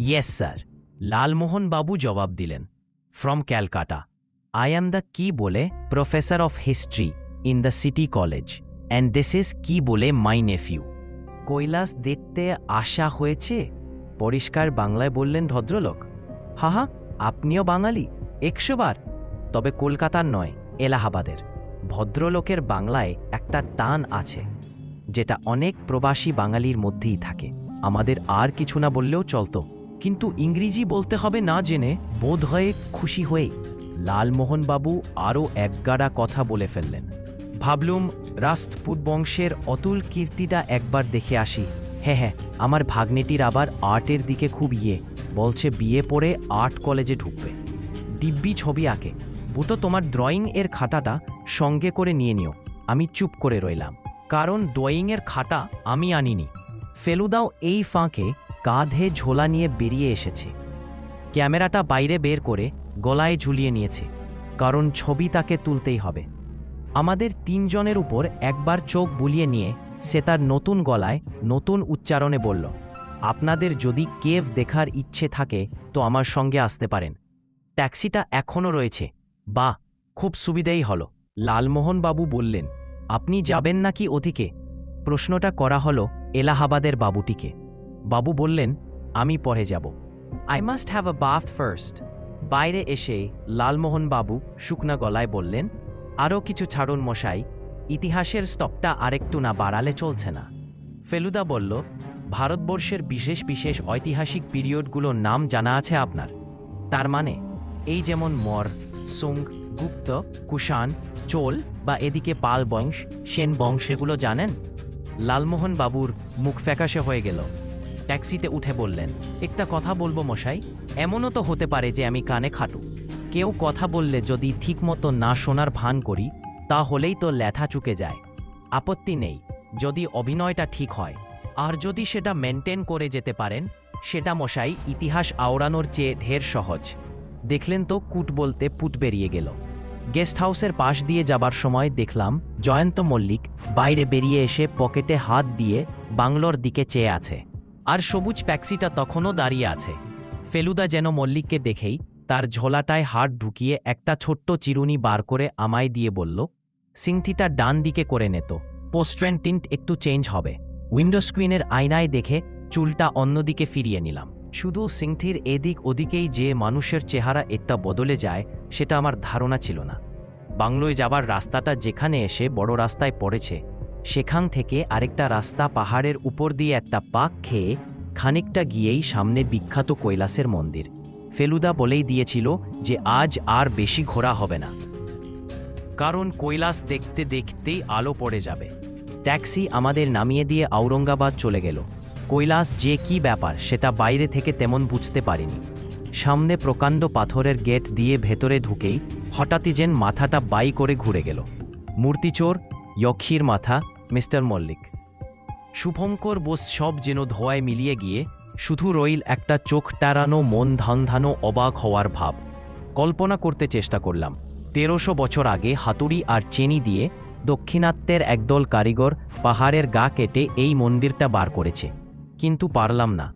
Yes sir. লালমোহন বাবু জবাব দিলেন, from Calcutta. I am the কি বলে professor of history in the city college, and this is কি বলে মাই নেফিউ। কৈলাস দেখতে আসা হয়েছে, পরিষ্কার বাংলায় বললেন ভদ্রলোক। হা হা, আপনিও বাঙালি 100 বার, তবে কলকাতার নয়, এলাহাবাদের। ভদ্রলোকের বাংলায় একটা টান আছে, যেটা অনেক প্রবাসী বাঙালির মধ্যেই থাকে। আমাদের আর কিছু না বললেও চলতো, কিন্তু ইংরেজি বলতে হবে না জেনে বোধ হয়ে খুশি হয়ে লালমোহন বাবু আরও একগাড়া কথা বলে ফেললেন। ভাবলুম রাজপুত বংশের অতুল কীর্তিটা একবার দেখে আসি। হ্যাঁ, আমার ভাগ্নেটির আবার আর্টের দিকে খুব বলছে বিয়ে পড়ে আর্ট কলেজে ঢুকবে। দিব্যি ছবি আঁকে। বুটো তোমার ড্রয়িং এর খাতাটা সঙ্গে করে নিয়ে নিও। আমি চুপ করে রইলাম। কারণ ড্রয়িংয়ের খাতা আমি আনিনি। ফেলুদাও এই ফাঁকে কাঁধে ঝোলা নিয়ে বেরিয়ে এসেছে। ক্যামেরাটা বাইরে বের করে গলায় ঝুলিয়ে নিয়েছে, কারণ ছবি তাকে তুলতেই হবে। আমাদের তিনজনের উপর একবার চোখ বুলিয়ে নিয়ে সে তার নতুন গলায় নতুন উচ্চারণে বলল, আপনাদের যদি কেভ দেখার ইচ্ছে থাকে তো আমার সঙ্গে আসতে পারেন। ট্যাক্সিটা এখনও রয়েছে। বাহ, খুব সুবিধেই হলো। লালমোহনবাবু বললেন, আপনি যাবেন নাকি ওদিকে? প্রশ্নটা করা হলো এলাহাবাদের বাবুটিকে। বাবু বললেন, আমি পরে যাব। I must have a bath first. বাইরে এসে লালমোহনবাবু শুকনা গলায় বললেন, আরও কিছু ছাড়ুন মশাই, ইতিহাসের স্টপটা আরেকটু না বাড়ালে চলছে না। ফেলুদা বলল, ভারতবর্ষের বিশেষ বিশেষ ঐতিহাসিক পিরিয়ডগুলোর নাম জানা আছে আপনার? তার মানে এই যেমন মর, সুং, গুপ্ত, কুষাণ, চোল বা এদিকে পাল বংশ, সেন বংশ, এগুলো জানেন? লালমোহন বাবুর মুখ ফ্যাকাশে হয়ে গেল। ট্যাক্সিতে উঠে বললেন, একটা কথা বলবো মশাই, এমনও তো হতে পারে যে আমি কানে খাটু। কেউ কথা বললে যদি ঠিকমতো না শোনার ভান করি তাহলেই তো ল্যাথা চুকে যায়। আপত্তি নেই যদি অভিনয়টা ঠিক হয়, আর যদি সেটা মেনটেন করে যেতে পারেন, সেটা মশাই ইতিহাস আওড়ানোর চেয়ে ঢের সহজ। দেখলেন তো, কুট বলতে পুট বেরিয়ে গেল। গেস্ট হাউসের পাশ দিয়ে যাবার সময় দেখলাম জয়ন্ত মল্লিক বাইরে বেরিয়ে এসে পকেটে হাত দিয়ে বাংলোর দিকে চেয়ে আছে, আর সবুজ ট্যাক্সিটা তখনও দাঁড়িয়ে আছে। ফেলুদা যেন মল্লিককে দেখেই তার ঝোলাটায় হাত ঢুকিয়ে একটা ছোট্ট চিরুনি বার করে আমায় দিয়ে বলল, সিংথিটা ডান দিকে করে নেত, পোস্ট্রেন টিন্ট একটু চেঞ্জ হবে। উইন্ডো স্ক্রিনের আয়নায় দেখে চুলটা অন্যদিকে ফিরিয়ে নিলাম। শুধু সিংথির এদিক ওদিকেই যে মানুষের চেহারা একটা বদলে যায় সেটা আমার ধারণা ছিল না। বাংলোয় যাবার রাস্তাটা যেখানে এসে বড় রাস্তায় পড়েছে, সেখান থেকে আরেকটা রাস্তা পাহাড়ের উপর দিয়ে একটা পাক খেয়ে খানিকটা গিয়েই সামনে বিখ্যাত কৈলাসের মন্দির। ফেলুদা বলেই দিয়েছিল যে আজ আর বেশি ঘোরা হবে না, কারণ কৈলাস দেখতে দেখতেই আলো পড়ে যাবে। ট্যাক্সি আমাদের নামিয়ে দিয়ে ঔরঙ্গাবাদ চলে গেল। কৈলাস যে কি ব্যাপার সেটা বাইরে থেকে তেমন বুঝতে পারিনি। সামনে প্রকাণ্ড পাথরের গেট দিয়ে ভেতরে ঢুকেই হঠাৎই যেন মাথাটা বাই করে ঘুরে গেল। মূর্তিচোর, যক্ষীর মাথা, মিস্টার মল্লিক, শুভঙ্কর বোস সব যেন ধোঁয়ায় মিলিয়ে গিয়ে শুধু রইল একটা চোখ টারানো, মন ধান্ধানো, অবাক হওয়ার ভাব। কল্পনা করতে চেষ্টা করলাম 1300 বছর আগে হাতুড়ি আর চেনি দিয়ে দক্ষিণাত্যের একদল কারিগর পাহাড়ের গা কেটে এই মন্দিরটা বার করেছে, কিন্তু পারলাম না।